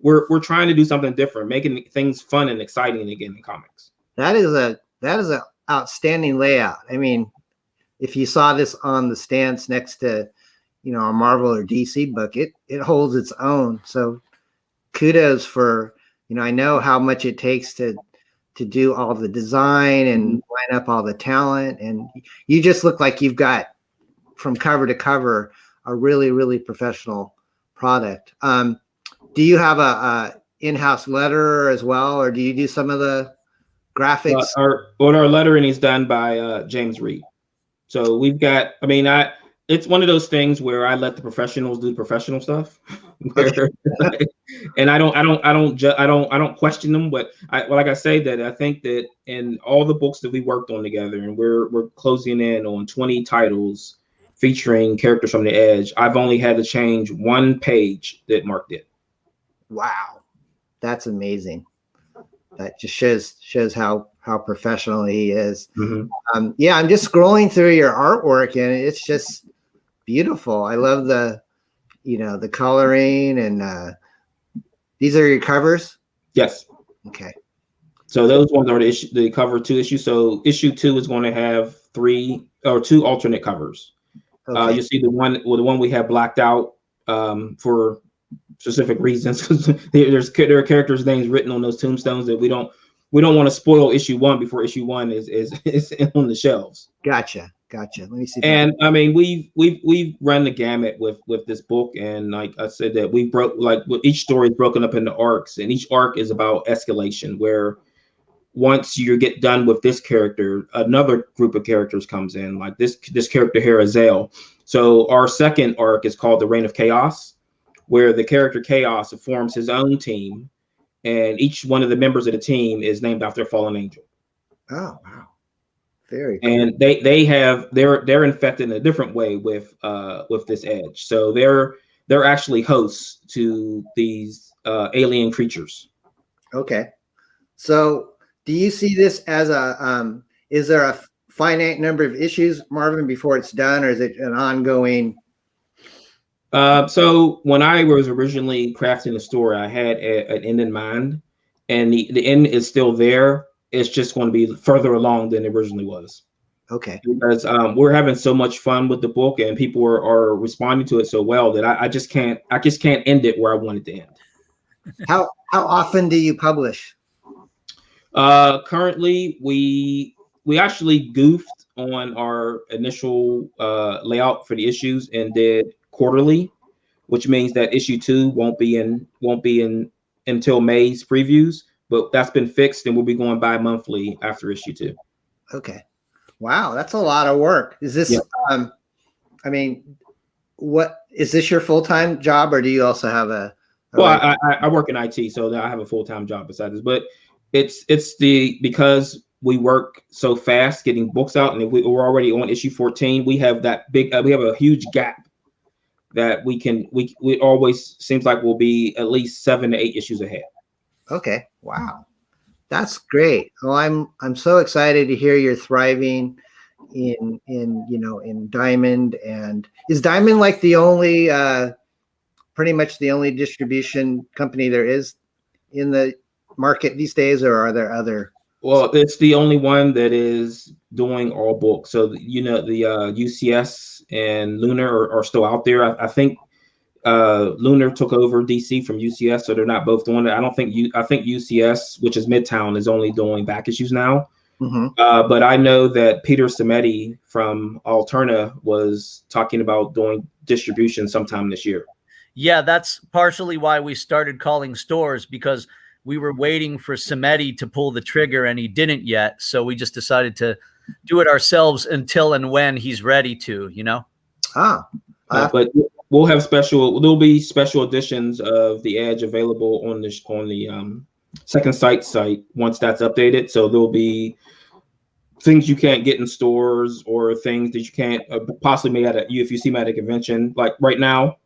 we're trying to do something different, making things fun and exciting again in comics. That is an outstanding layout. I mean, if you saw this on the stands next to, a Marvel or DC book, it holds its own. So kudos for, I know how much it takes to do all the design and line up all the talent, and you just look like you've got, from cover to cover, a really, really professional product. Do you have a in-house letterer as well, or do you do some of the graphics? Our lettering is done by James Reed. So we've got, it's one of those things where I let the professionals do professional stuff, and I don't question them. But like I say, that I think that in all the books that we worked on together, and we're closing in on 20 titles featuring characters from the Edge, I've only had to change one page that Mark did. Wow, that's amazing. That just shows how professional he is. I'm just scrolling through your artwork, and it's just beautiful. I love the coloring, and these are your covers. Yes. Okay. So those ones are the cover 2 issue. So issue 2 is going to have 2 alternate covers. Okay. You see the one we have blacked out for specific reasons. there are characters' names written on those tombstones that we don't want to spoil issue 1 before issue 1 is on the shelves. Gotcha. Let me see. And we've run the gamut with this book, and like I said, that each story is broken up into arcs, and each arc is about escalation, where once you get done with this character, another group of characters comes in, like this character here, Azael. So our second arc is called The Reign of Chaos, where the character Chaos forms his own team, and each one of the members of the team is named after a fallen angel. Oh, wow. Very cool. And they're infected in a different way with this edge. So they're actually hosts to these alien creatures. Okay. So do you see this as is there a finite number of issues, Marvin, before it's done, or is it an ongoing? So when I was originally crafting the story, I had an end in mind, and the end is still there. It's just going to be further along than it originally was. Okay. Because we're having so much fun with the book, and people are responding to it so well that I just can't end it where I want it to end. How often do you publish? Currently, we actually goofed on our initial layout for the issues and did quarterly, which means that issue 2 won't be in until May's previews, but that's been fixed and we'll be going bi-monthly after issue 2. Okay. Wow, that's a lot of work. Is this I mean, what is this your full-time job, or do you also have a well, I work in IT, so I have a full-time job besides this, but it's because we work so fast getting books out, and we're already on issue 14. We have that big we have a huge gap that we always seems like we'll be at least 7 to 8 issues ahead. Okay. Wow. That's great. Well, I'm so excited to hear you're thriving in Diamond. And is Diamond like the only pretty much the only distribution company there is in the market these days, or are there other? Well, it's the only one that is doing all books. So the UCS and Lunar are still out there. I think Lunar took over DC from UCS, so they're not both doing it. I think UCS, which is Midtown, is only doing back issues now. Mm-hmm. But I know that Peter Samedi from Alterna was talking about doing distribution sometime this year. Yeah, that's partially why we started calling stores, because we were waiting for Samedi to pull the trigger and he didn't yet. So we just decided to do it ourselves until and when he's ready to, But there'll be special editions of the Edge available on the Second Sight site once that's updated. So there'll be things you can't get in stores, or things that you can't possibly make if you see me at a convention. Like right now,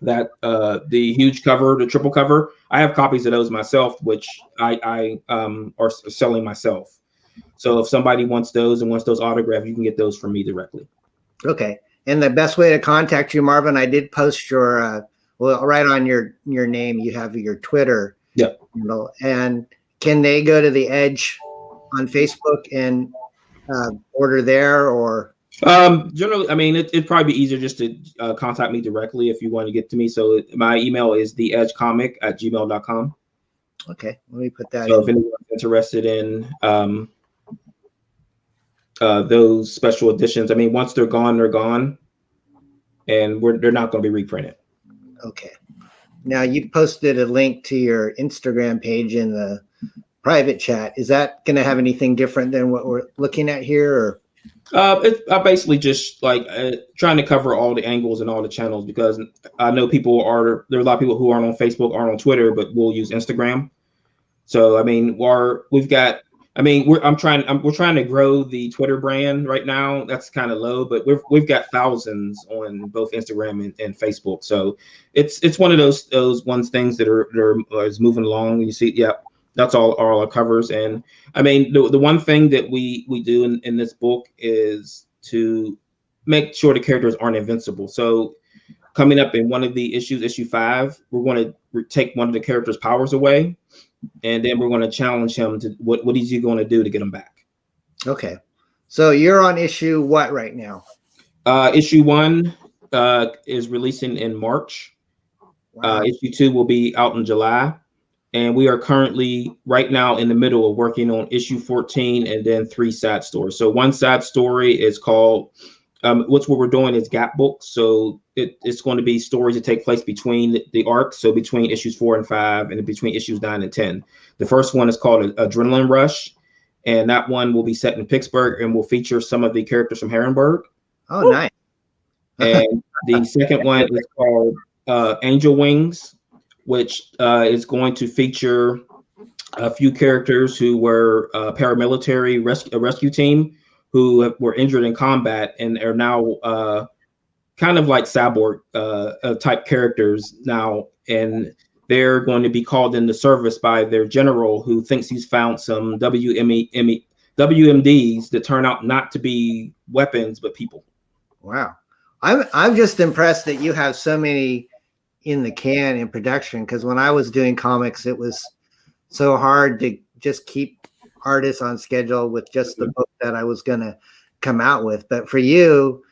that the huge cover, the triple cover, I have copies of those myself, which I are selling myself. So if somebody wants those and wants those autographed, you can get those from me directly. Okay. And the best way to contact you, Marvin, I did post your right on your name, you have your Twitter. Yeah. And can they go to the Edge on Facebook and order there, or? Generally, I mean, it'd probably be easier just to contact me directly if you want to get to me. So my email is theedgecomic@gmail.com. Okay, let me put that So in. if anyone's interested in those special editions, I mean, once they're gone, and they're not going to be reprinted. Okay. Now you posted a link to your Instagram page in the private chat. Is that going to have anything different than what we're looking at here, or? It's basically just like trying to cover all the angles and all the channels, because I know there are a lot of people who aren't on Facebook, aren't on Twitter, but will use Instagram. So I mean, we're trying to grow the Twitter brand right now. That's kind of low, but we've got thousands on both Instagram and Facebook. So it's one of those things that is moving along. You see, yeah. That's all our covers. And I mean, the one thing that we do in this book is to make sure the characters aren't invincible. So coming up in one of the issues, issue 5, we're going to take one of the characters' powers away, and then we're going to challenge him to what is he going to do to get him back. Okay. So you're on issue what right now? Issue 1 is releasing in March. Wow. Issue 2 will be out in July. And we are currently right now in the middle of working on issue 14 and then 3 side stories. So one side story is called, what we're doing is gap books. So it's going to be stories that take place between the arcs. So between issues 4 and 5 and between issues 9 and 10. The first one is called Adrenaline Rush. And that one will be set in Pittsburgh and will feature some of the characters from HEROINEBURGH. Oh, nice. And the second one is called Angel Wings, which is going to feature a few characters who were a paramilitary rescue team who were injured in combat and are now kind of like cyborg type characters now, and they're going to be called into service by their general, who thinks he's found some WMDs that turn out not to be weapons but people. Wow. I'm just impressed that you have so many in the can in production, because when I was doing comics, it was so hard to just keep artists on schedule with just the book that I was going to come out with. But for you,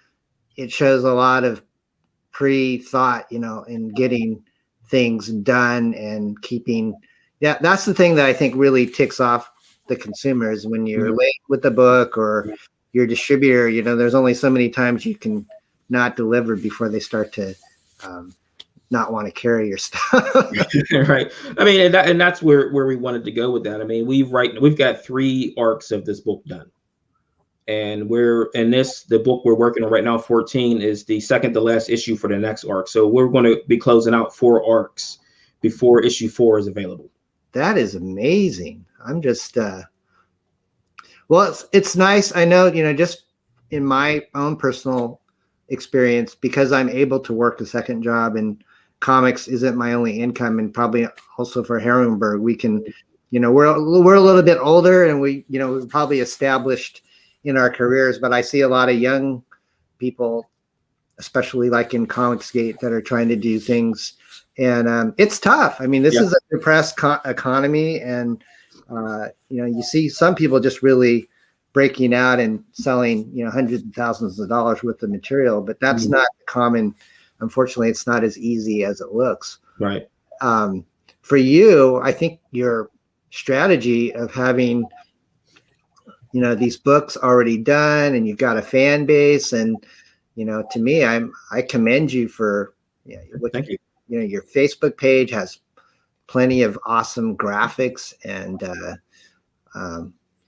it shows a lot of pre-thought, in getting things done and keeping. Yeah, that's the thing that I think really ticks off the consumers when you're late with the book or your distributor. There's only so many times you can not deliver before they start to not want to carry your stuff. Right. I mean, and that's where we wanted to go with that. I mean, we've got 3 arcs of this book done. And the book we're working on right now, 14, is the second to last issue for the next arc. So we're going to be closing out 4 arcs before issue 4 is available. That is amazing. I'm just, well, it's nice. I know, just in my own personal experience, because I'm able to work a second job and comics isn't my only income, and probably also for HEROINEBURGH, we can, we're a little bit older, and we're probably established in our careers, but I see a lot of young people, especially like in Comicsgate, that are trying to do things, and it's tough. I mean, this is a depressed economy, and you see some people just really breaking out and selling hundreds of thousands of dollars worth of material, but that's not common. Unfortunately, it's not as easy as it looks. Right. For you, I think your strategy of having these books already done, and you've got a fan base, and to me, I commend you for thank you. Your Facebook page has plenty of awesome graphics, and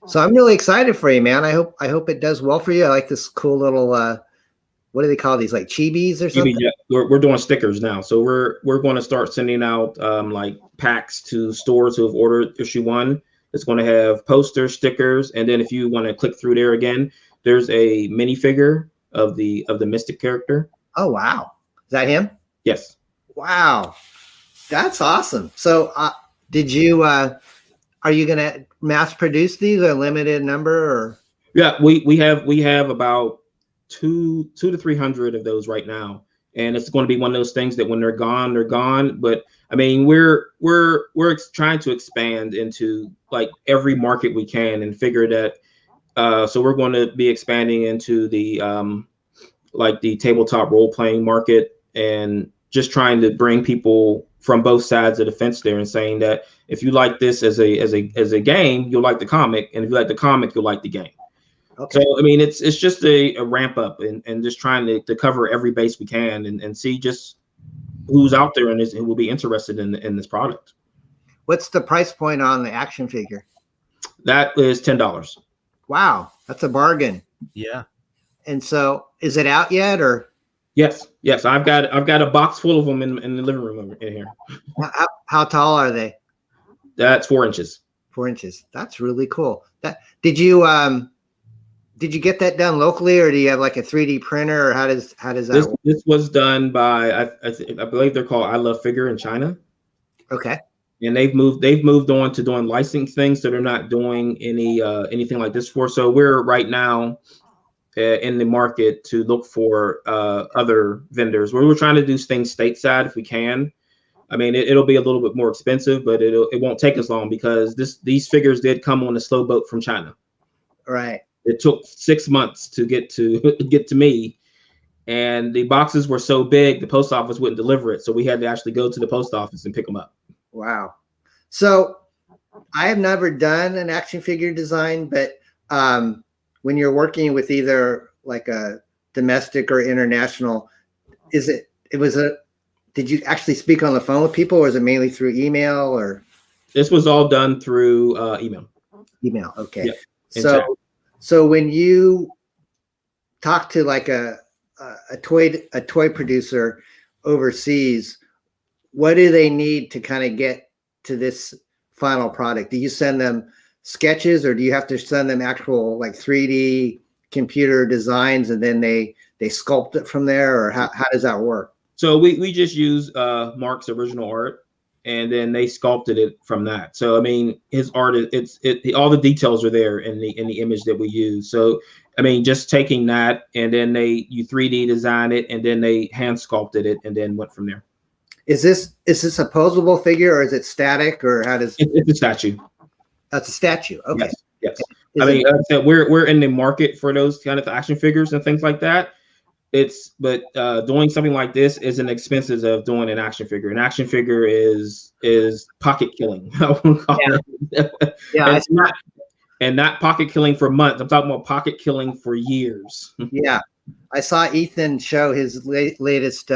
so I'm really excited for you, man. I hope it does well for you. I like this cool little what do they call these, like chibis or something? Yeah, we're doing stickers now, so we're going to start sending out like packs to stores who have ordered issue 1. It's going to have posters, stickers, and then if you want to click through there again, there's a minifigure of the Mystic character. Oh wow, is that him? Yes. Wow, that's awesome. So did you are you going to mass produce these, or limited number, or? Yeah, we have about 200 to 300 of those right now, and it's going to be one of those things that when they're gone. But I mean, we're trying to expand into like every market we can, and figure that so we're going to be expanding into the like the tabletop role-playing market, and just trying to bring people from both sides of the fence there, and saying that if you like this as a game, you'll like the comic, and if you like the comic, you'll like the game. Okay. So I mean, it's just a ramp up, and just trying to cover every base we can, and see just who's out there and who will be interested in this product. What's the price point on the action figure? That is $10. Wow, that's a bargain. Yeah. And so, is it out yet, or? Yes. I've got a box full of them in the living room over in here. How tall are they? That's 4 inches. 4 inches. That's really cool. Did you get that done locally, or do you have like a 3D printer, or how does that work? This was done by I believe they're called I Love Figure in China. Okay. And they've moved on to doing licensing things, so they're not doing anything like this for. So we're right now in the market to look for other vendors. We're trying to do things stateside if we can. I mean, it'll be a little bit more expensive, but it won't take us long, because these figures did come on a slow boat from China. Right. It took 6 months to get to me, and the boxes were so big the post office wouldn't deliver it, so we had to actually go to the post office and pick them up. Wow. So I have never done an action figure design, but when you're working with either like a domestic or international, did you actually speak on the phone with people, or is it mainly through email, or? This was all done through email. Email. Okay. Yeah. So when you talk to like a toy producer overseas, what do they need to kind of get to this final product? Do you send them sketches, or do you have to send them actual like 3D computer designs and then they sculpt it from there, or how does that work? So we just use Mark's original art, and then they sculpted it from that. So I mean, his art, all the details are there in the image that we use. So I mean, just taking that, and then you 3D design it, and then they hand sculpted it, and then went from there. Is this a posable figure, or is it static, or how does it's a statue? That's a statue. Okay. Yes. I mean, like I said, we're in the market for those kind of action figures and things like that. But doing something like this isn't expensive of doing an action figure. An action figure is pocket killing. Yeah. And not pocket killing for months. I'm talking about pocket killing for years. Yeah, I saw Ethan show his latest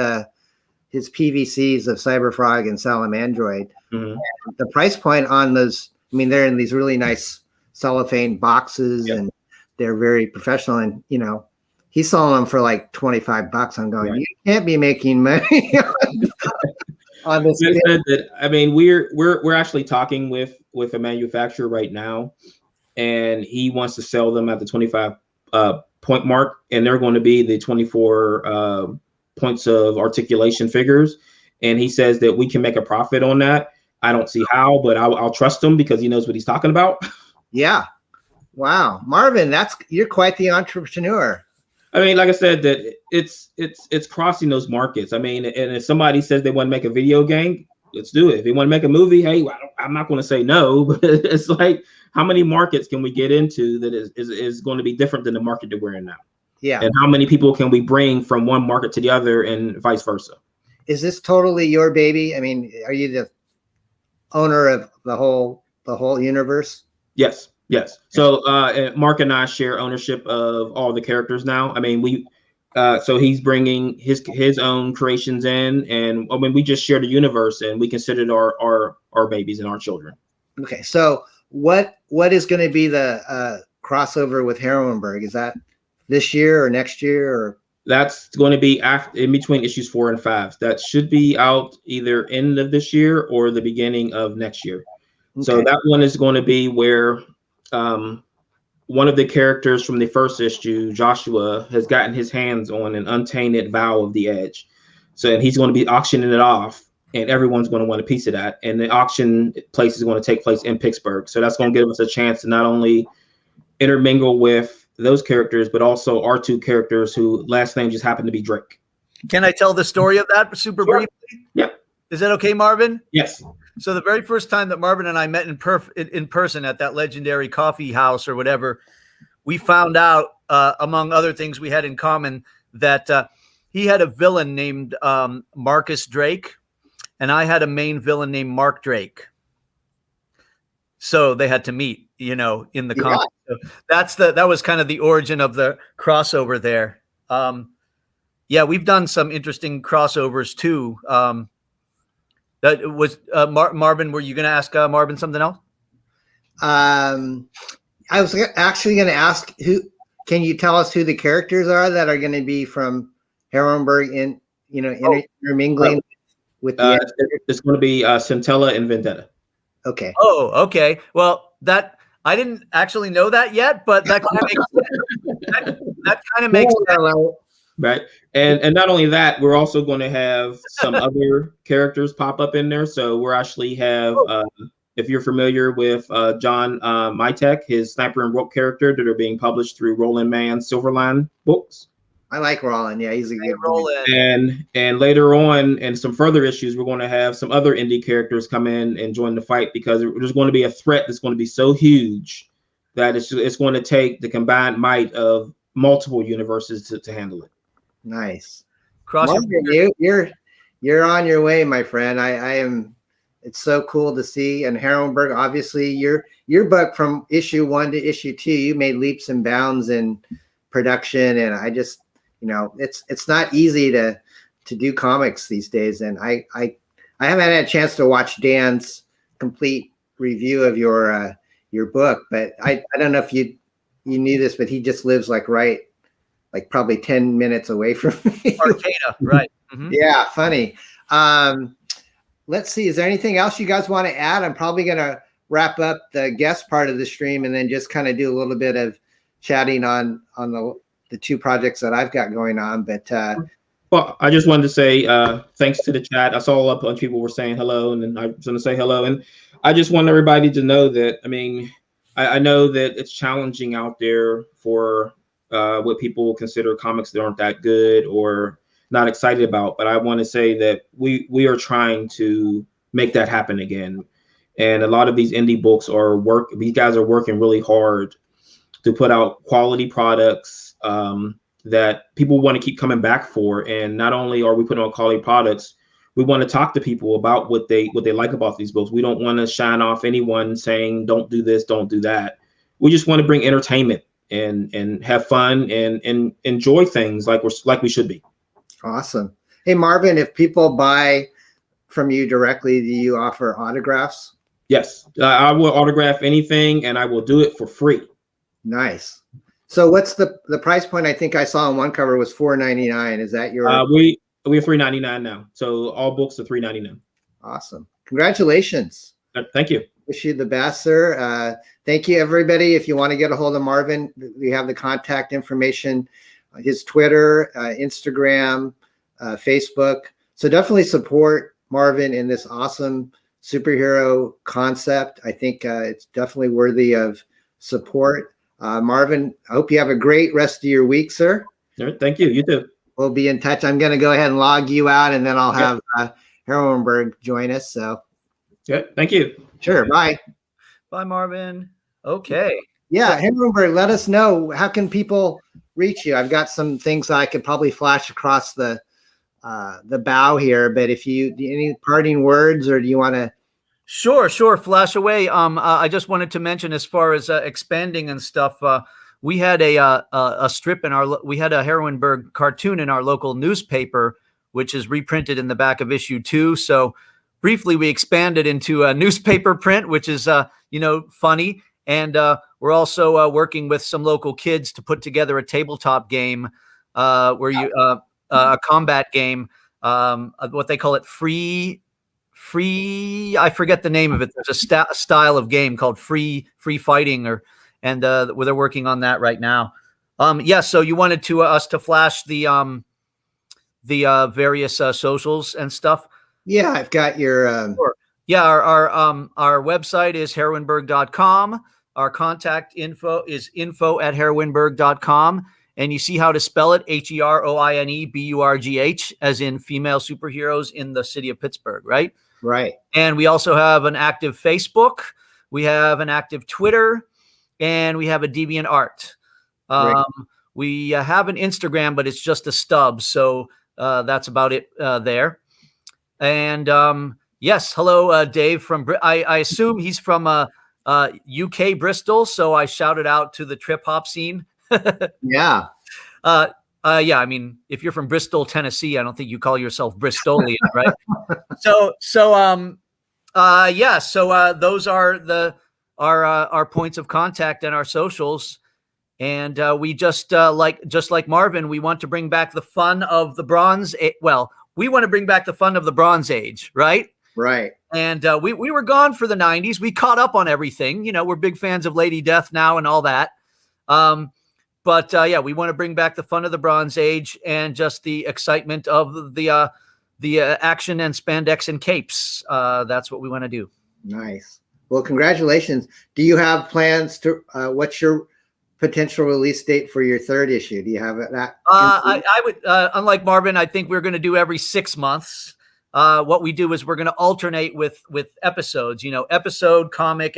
his PVCs of Cyberfrog and Salamandroid. Mm-hmm. The price point on those, I mean, they're in these really nice cellophane boxes, Yep. and they're very professional. And he's selling them for like $25. I'm going, You can't be making money on this. I mean, we're actually talking with a manufacturer right now, and he wants to sell them at the 25 point mark, and they're going to be the 24 points of articulation figures. And he says that we can make a profit on that. I don't see how, but I'll trust him because he knows what he's talking about. Yeah. Wow. Marvin, you're quite the entrepreneur. I mean, like I said, that it's crossing those markets. I mean, and if somebody says they want to make a video game, let's do it. If they want to make a movie, hey, I'm not going to say no, but it's like, how many markets can we get into that is going to be different than the market that we're in now? Yeah. And how many people can we bring from one market to the other, and vice versa? Is this totally your baby? I mean, are you the owner of the whole universe? Yes. So Mark and I share ownership of all the characters now. I mean, so he's bringing his own creations in, and I mean, we just share the universe, and we consider it our babies and our children. Okay. So what is going to be the crossover with HEROINEBURGH? Is that this year or next year, or? That's going to be in between issues 4 and 5. That should be out either end of this year or the beginning of next year. Okay. So that one is going to be where one of the characters from the first issue, Joshua, has gotten his hands on an untainted vial of the Edge. So and he's going to be auctioning it off, and everyone's going to want a piece of that. And the auction place is going to take place in Pittsburgh. So that's going to give us a chance to not only intermingle with those characters, but also our 2 characters who last name just happened to be Drake. Can I tell the story of that super briefly? Yeah. Is that okay, Marvin? Yes. So the very first time that Marvin and I met in person at that legendary coffee house or whatever, we found out, among other things we had in common, that he had a villain named Marcus Drake, and I had a main villain named Mark Drake. So they had to meet, in the comic. So that was kind of the origin of the crossover there. Yeah, we've done some interesting crossovers too. That was Marvin. Were you going to ask Marvin something else? I was actually going to ask can you tell us who the characters are that are going to be from HEROINEBURGH intermingling with the it's going to be Centella and Vendetta. Okay. Oh, okay. Well, that I didn't actually know that yet, but that kind of makes sense. That kind of makes sense. Right. And not only that, we're also going to have some other characters pop up in there. So we're actually have, if you're familiar with John Mytek, his Sniper and Rope character that are being published through Roland Mann's Silverline books. I like Roland. Yeah, he's a good Roland. And later on, in some further issues, we're going to have some other indie characters come in and join the fight, because there's going to be a threat that's going to be so huge that it's going to take the combined might of multiple universes to handle it. Nice. Marvin, you're on your way, my friend. I am. It's so cool to see. And HEROINEBURGH, obviously, your book from issue 1 to issue 2, you made leaps and bounds in production, and I just, it's not easy to do comics these days. And I haven't had a chance to watch Dan's complete review of your book, but I don't know if you knew this, but he just lives like probably 10 minutes away from me. Arcata, right. Mm-hmm. Yeah, funny. Let's see. Is there anything else you guys want to add? I'm probably going to wrap up the guest part of the stream and then just kind of do a little bit of chatting on the two projects that I've got going on. But well, I just wanted to say thanks to the chat. I saw a bunch of people were saying hello, and then I was going to say hello. And I just want everybody to know that, I mean, I know that it's challenging out there for what people consider comics that aren't that good or not excited about. But I want to say that we are trying to make that happen again. And a lot of these indie books these guys are working really hard to put out quality products that people want to keep coming back for. And not only are we putting out quality products, we want to talk to people about what they like about these books. We don't want to shine off anyone saying, don't do this, don't do that. We just want to bring entertainment and have fun and enjoy things like we should be. Awesome. Hey, Marvin, if people buy from you directly, do you offer autographs? Yes, I will autograph anything, and I will do it for free. Nice. So what's the price point? I think I saw on one cover was $4.99. Is that your? We are $3.99 now. So all books are $3.99. Awesome. Congratulations. Thank you. Wish you the best, sir. Thank you, everybody. If you want to get a hold of Marvin, we have the contact information, his Twitter, Instagram, Facebook. So definitely support Marvin in this awesome superhero concept. I think it's definitely worthy of support. Marvin, I hope you have a great rest of your week, sir. All right, thank you. You too. We'll be in touch. I'm going to go ahead and log you out, and then I'll have HEROINEBURGH join us. So, yeah, thank you. Sure. Bye. Bye, Marvin. Okay. Yeah, HEROINEBURGH, let us know. How can people reach you? I've got some things I could probably flash across the bow here, but if you any parting words, or do you want to? Sure. Flash away. I just wanted to mention, as far as expanding and stuff, we had a strip we had a HEROINEBURGH cartoon in our local newspaper, which is reprinted in the back of issue 2. So briefly, we expanded into a newspaper print, which is funny, and we're also working with some local kids to put together a tabletop game where you a combat game, what they call it, free. I forget the name of it. There's a style of game called free fighting, and they're working on that right now. So you wanted us to flash the various socials and stuff. Yeah, I've got your. Sure. Yeah, our website is heroineburgh.com. Our contact info is info@heroineburgh.com. And you see how to spell it, HEROINEBURGH, as in female superheroes in the city of Pittsburgh, right? Right. And we also have an active Facebook. We have an active Twitter. And we have a DeviantArt. We have an Instagram, but it's just a stub. So that's about it there. And yes, hello, Dave from I assume he's from UK, Bristol. So I shouted out to the trip hop scene. Yeah. Yeah. I mean, if you're from Bristol, Tennessee, I don't think you call yourself Bristolian, right? So those are our points of contact and our socials. And we just like Marvin, we want to bring back the fun of the Bronze Age. Well, we want to bring back the fun of the Bronze Age, right? Right. And we were gone for the 90s. We caught up on everything. We're big fans of Lady Death now and all that. But we want to bring back the fun of the Bronze Age and just the excitement of the action and spandex and capes. That's what we want to do. Nice. Well, congratulations. Do you have plans to? What's your potential release date for your third issue? Do you have that? I would, unlike Marvin, I think we're going to do every 6 months. What we do is we're going to alternate with episodes. Episode comic,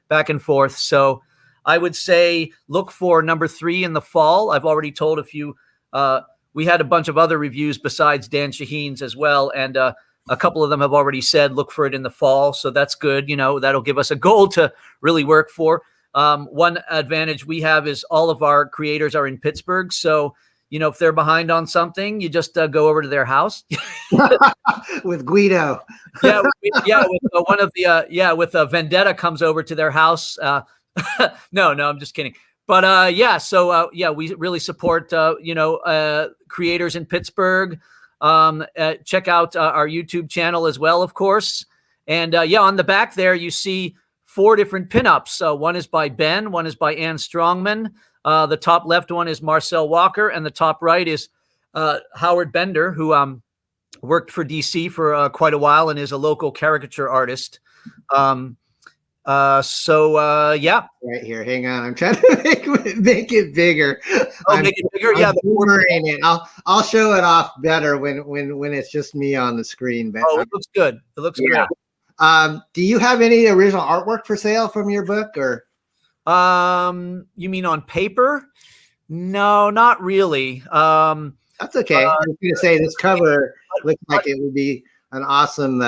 back and forth. So I would say look for number 3 in the fall. I've already told a few. We had a bunch of other reviews besides Dan Shaheen's as well, and a couple of them have already said look for it in the fall. So that's good. That'll give us a goal to really work for. One advantage we have is all of our creators are in Pittsburgh. So, if they're behind on something, you just go over to their house. With Guido. With one of the, with Vendetta comes over to their house. No, I'm just kidding. But we really support creators in Pittsburgh. Check out our YouTube channel as well, of course. And on the back there you see 4 different pinups. One is by Ben, one is by Ann Strongman. The top left one is Marcel Walker, and the top right is Howard Bender, who worked for DC for quite a while and is a local caricature artist. Yeah. Right here. Hang on. I'm trying to make it bigger. Oh, make it bigger. Yeah. I'll show it off better when it's just me on the screen. But it looks good. It looks yeah. great. Do you have any original artwork for sale from your book, or? You mean on paper? No, not really. That's okay. I was going to say this cover looks like it would be an awesome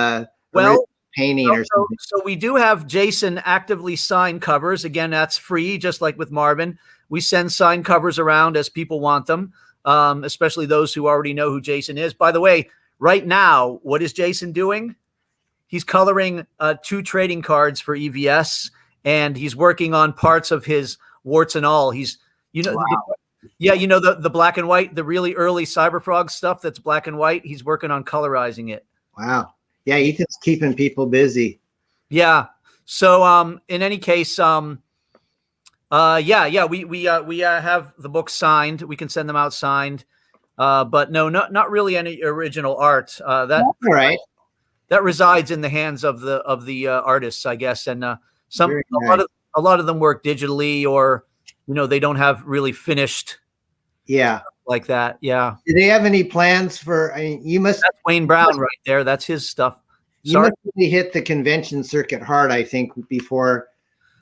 painting or something. So we do have Jason actively signed covers. Again, that's free, just like with Marvin. We send signed covers around as people want them, especially those who already know who Jason is. By the way, right now, what is Jason doing? He's coloring 2 trading cards for EVS, and he's working on parts of his warts and all. He's, wow. The black and white, the really early Cyberfrog stuff that's black and white. He's working on colorizing it. Wow. Yeah, Ethan's keeping people busy. Yeah. So in any case, we have the books signed. We can send them out signed. But no, not really any original art. That all right. That resides in the hands of the artists, I guess. And a lot of them work digitally, or they don't have really finished. Yeah. Like that. Yeah. Do they have any plans for, you must. That's Wayne Brown right there. That's his stuff. You must really hit the convention circuit hard, I think, before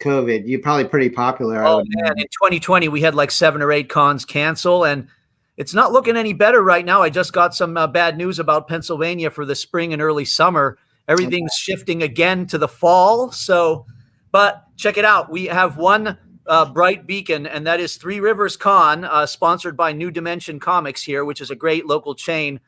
COVID. You're probably pretty popular. Oh, man. In 2020, we had like 7 or 8 cons cancel, and it's not looking any better right now. I just got some bad news about Pennsylvania for the spring and early summer. Everything's shifting again to the fall. So, but check it out. We have one bright beacon, and that is 3 Rivers Con, sponsored by New Dimension Comics here, which is a great local chain.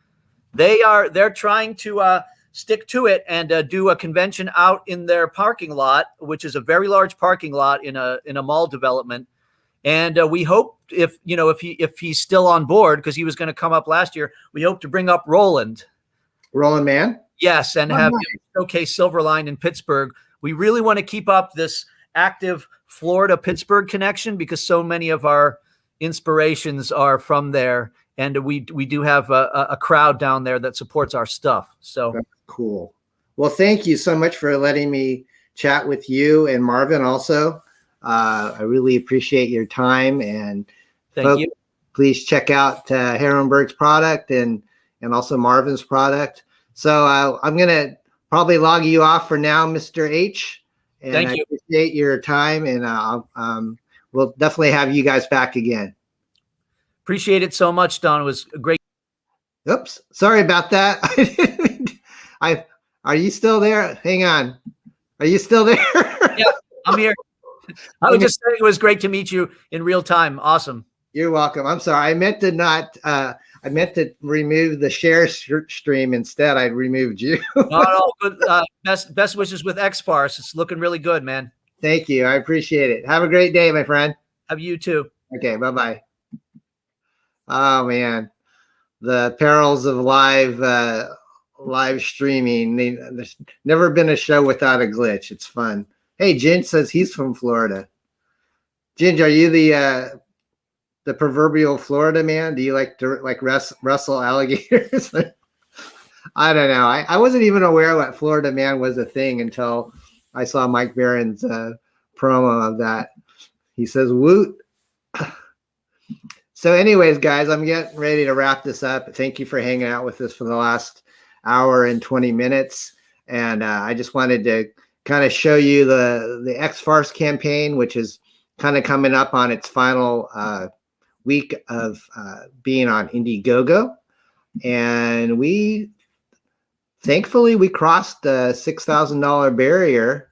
They're trying to stick to it and do a convention out in their parking lot, which is a very large parking lot in a mall development. And we hope if he's still on board, because he was going to come up last year, we hope to bring up Roland Man. Yes, and have him showcase Silverline in Pittsburgh. We really want to keep up this active Florida-Pittsburgh connection, because so many of our inspirations are from there, and we do have a crowd down there that supports our stuff. So that's cool. Well, thank you so much for letting me chat with you and Marvin also. I really appreciate your time, and thank you. Please check out HEROINEBURGH's product and also Marvin's product. So I'm going to probably log you off for now, Mr. H. And thank you. I appreciate your time, and we'll definitely have you guys back again. Appreciate it so much, Don. It was great. Oops. Sorry about that. Are you still there? Hang on. Are you still there? Yeah, I'm here. I was just saying it was great to meet you in real time. Awesome. You're welcome. I'm sorry. I meant to remove the share stream instead. I removed you. No, good. Best wishes with X-Farce. It's looking really good, man. Thank you. I appreciate it. Have a great day, my friend. Have you too. Okay. Bye-bye. Oh man. The perils of live streaming. There's never been a show without a glitch. It's fun. Hey, Ginge says he's from Florida. Ginge, are you the proverbial Florida man? Do you like to wrestle alligators? I don't know. I wasn't even aware that Florida man was a thing until I saw Mike Barron's promo of that. He says, woot. So anyways, guys, I'm getting ready to wrap this up. Thank you for hanging out with us for the last hour and 20 minutes. And I just wanted to kind of show you the X-Farce campaign, which is kind of coming up on its final week of being on INDIEGOGO. And thankfully we crossed the $6,000 barrier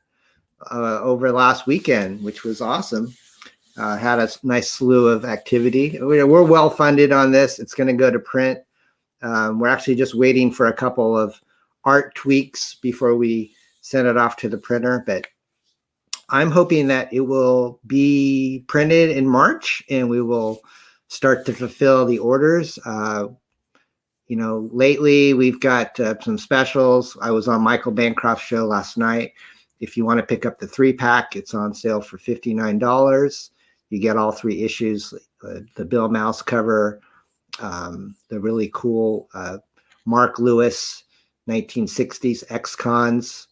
over last weekend, which was awesome. Had a nice slew of activity. We're well funded on this. It's going to go to print. We're actually just waiting for a couple of art tweaks before we send it off to the printer, but I'm hoping that it will be printed in March and we will start to fulfill the orders. Lately we've got some specials. I was on Michael Bancroft's show last night, if you want to pick up the 3-pack, it's on sale for $59. You get all 3 issues, the Bill Mouse cover, the really cool Mark Lewis 1960s ex-cons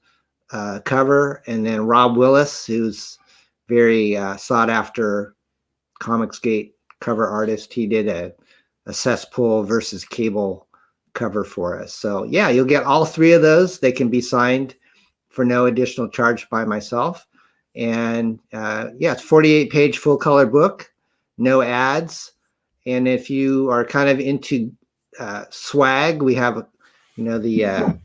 cover, and then Rob Willis, who's very sought after Comicsgate cover artist. He did a Cesspool versus Cable cover for us. So yeah, you'll get all 3 of those. They can be signed for no additional charge by myself. And yeah, it's 48-page full color book, no ads. And if you are kind of into swag, we have, you know, the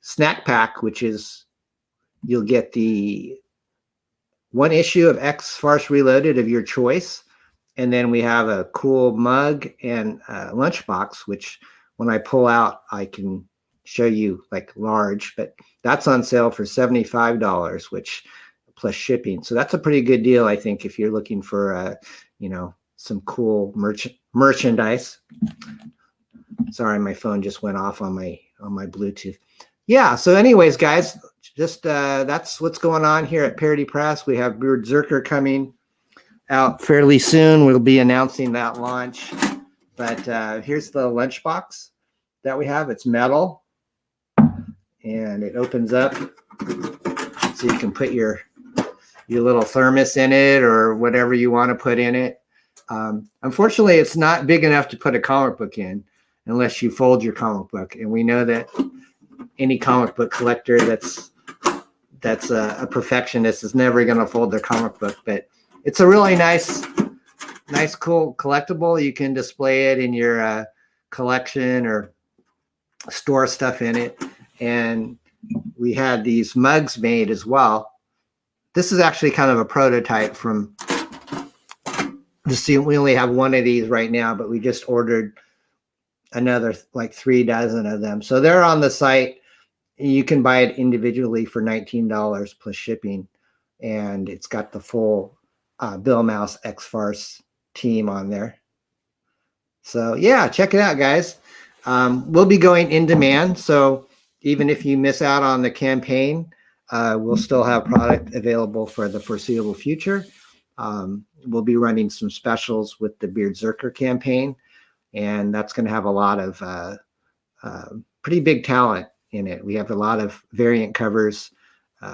snack pack, which is, you'll get the 1 issue of X-Farce Reloaded of your choice. And then we have a cool mug and lunchbox, which when I pull out, I can show you like large, but that's on sale for $75, which plus shipping. So that's a pretty good deal, I think, if you're looking for, you know, some cool merchandise. Sorry, my phone just went off on my Bluetooth. Yeah. So anyways, guys, just that's what's going on here at Parody Press. We have BEARDZZERKER coming out fairly soon. We'll be announcing that launch. But here's the lunchbox that we have. It's metal, and it opens up so you can put your little thermos in it or whatever you want to put in it. Unfortunately, it's not big enough to put a comic book in unless you fold your comic book. And we know that any comic book collector that's a perfectionist is never going to fold their comic book. But it's a really nice, cool collectible. You can display it in your collection or store stuff in it. And we had these mugs made as well. This is actually kind of a prototype from we only have 1 of these right now, but we just ordered another like 3 dozen of them. So they're on the site. You can buy it individually for $19 plus shipping. And it's got the full Bill Mouse X-Farce team on there. So yeah, check it out, guys. We'll be going in demand. So even if you miss out on the campaign, we'll still have product available for the foreseeable future. We'll be running some specials with the BEARDZZERKER campaign, and that's going to have a lot of pretty big talent in it. We have a lot of variant covers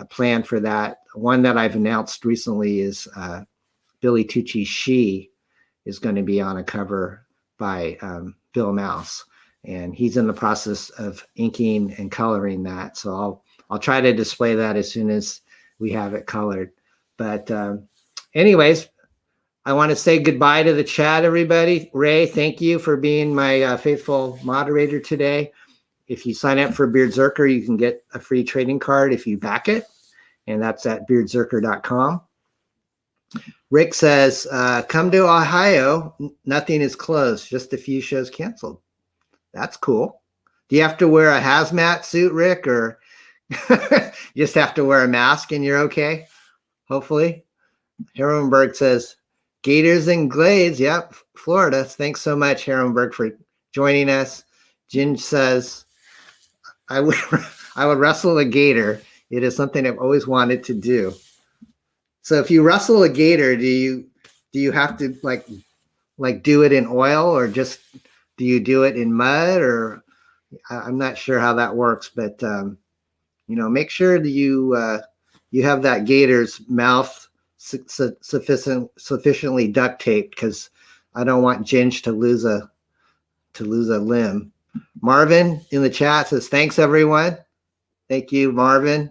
planned for that. One that I've announced recently is Billy Tucci's She is going to be on a cover by Bill Mouse, and he's in the process of inking and coloring that. So I'll try to display that as soon as we have it colored. But anyways, I want to say goodbye to the chat, everybody. Ray, thank you for being my faithful moderator today. If you sign up for BEARDZZERKER, you can get a free trading card if you back it, and that's at beardzerker.com. Rick says, come to Ohio. Nothing is closed. Just a few shows canceled. That's cool. Do you have to wear a hazmat suit, Rick, or you just have to wear a mask and you're okay? Hopefully. HEROINEBURGH says, Gators and Glades. Yep, Florida. Thanks so much, HEROINEBURGH, for joining us. Ginge says, I would wrestle a gator. It is something I've always wanted to do. So if you wrestle a gator, do you have to like do it in oil, or just do you do it in mud? Or I'm not sure how that works, but you know, make sure that you have that gator's mouth sufficiently duct taped, because I don't want Ginge to lose a limb. Marvin in the chat says, thanks everyone. Thank you, Marvin.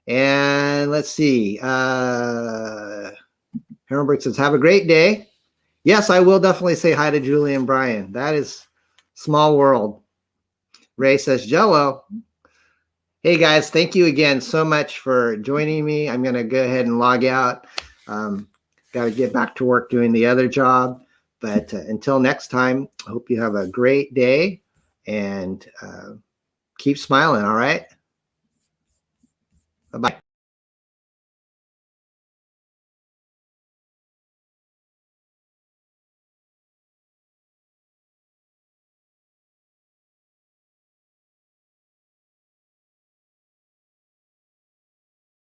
And let's see. HEROINEBURGH says, have a great day. Yes, I will definitely say hi to Julie and Brian. That is small world. Ray says, Jello. Hey guys, thank you again so much for joining me. I'm going to go ahead and log out. Got to get back to work doing the other job. But until next time, I hope you have a great day, and keep smiling, all right? Bye-bye.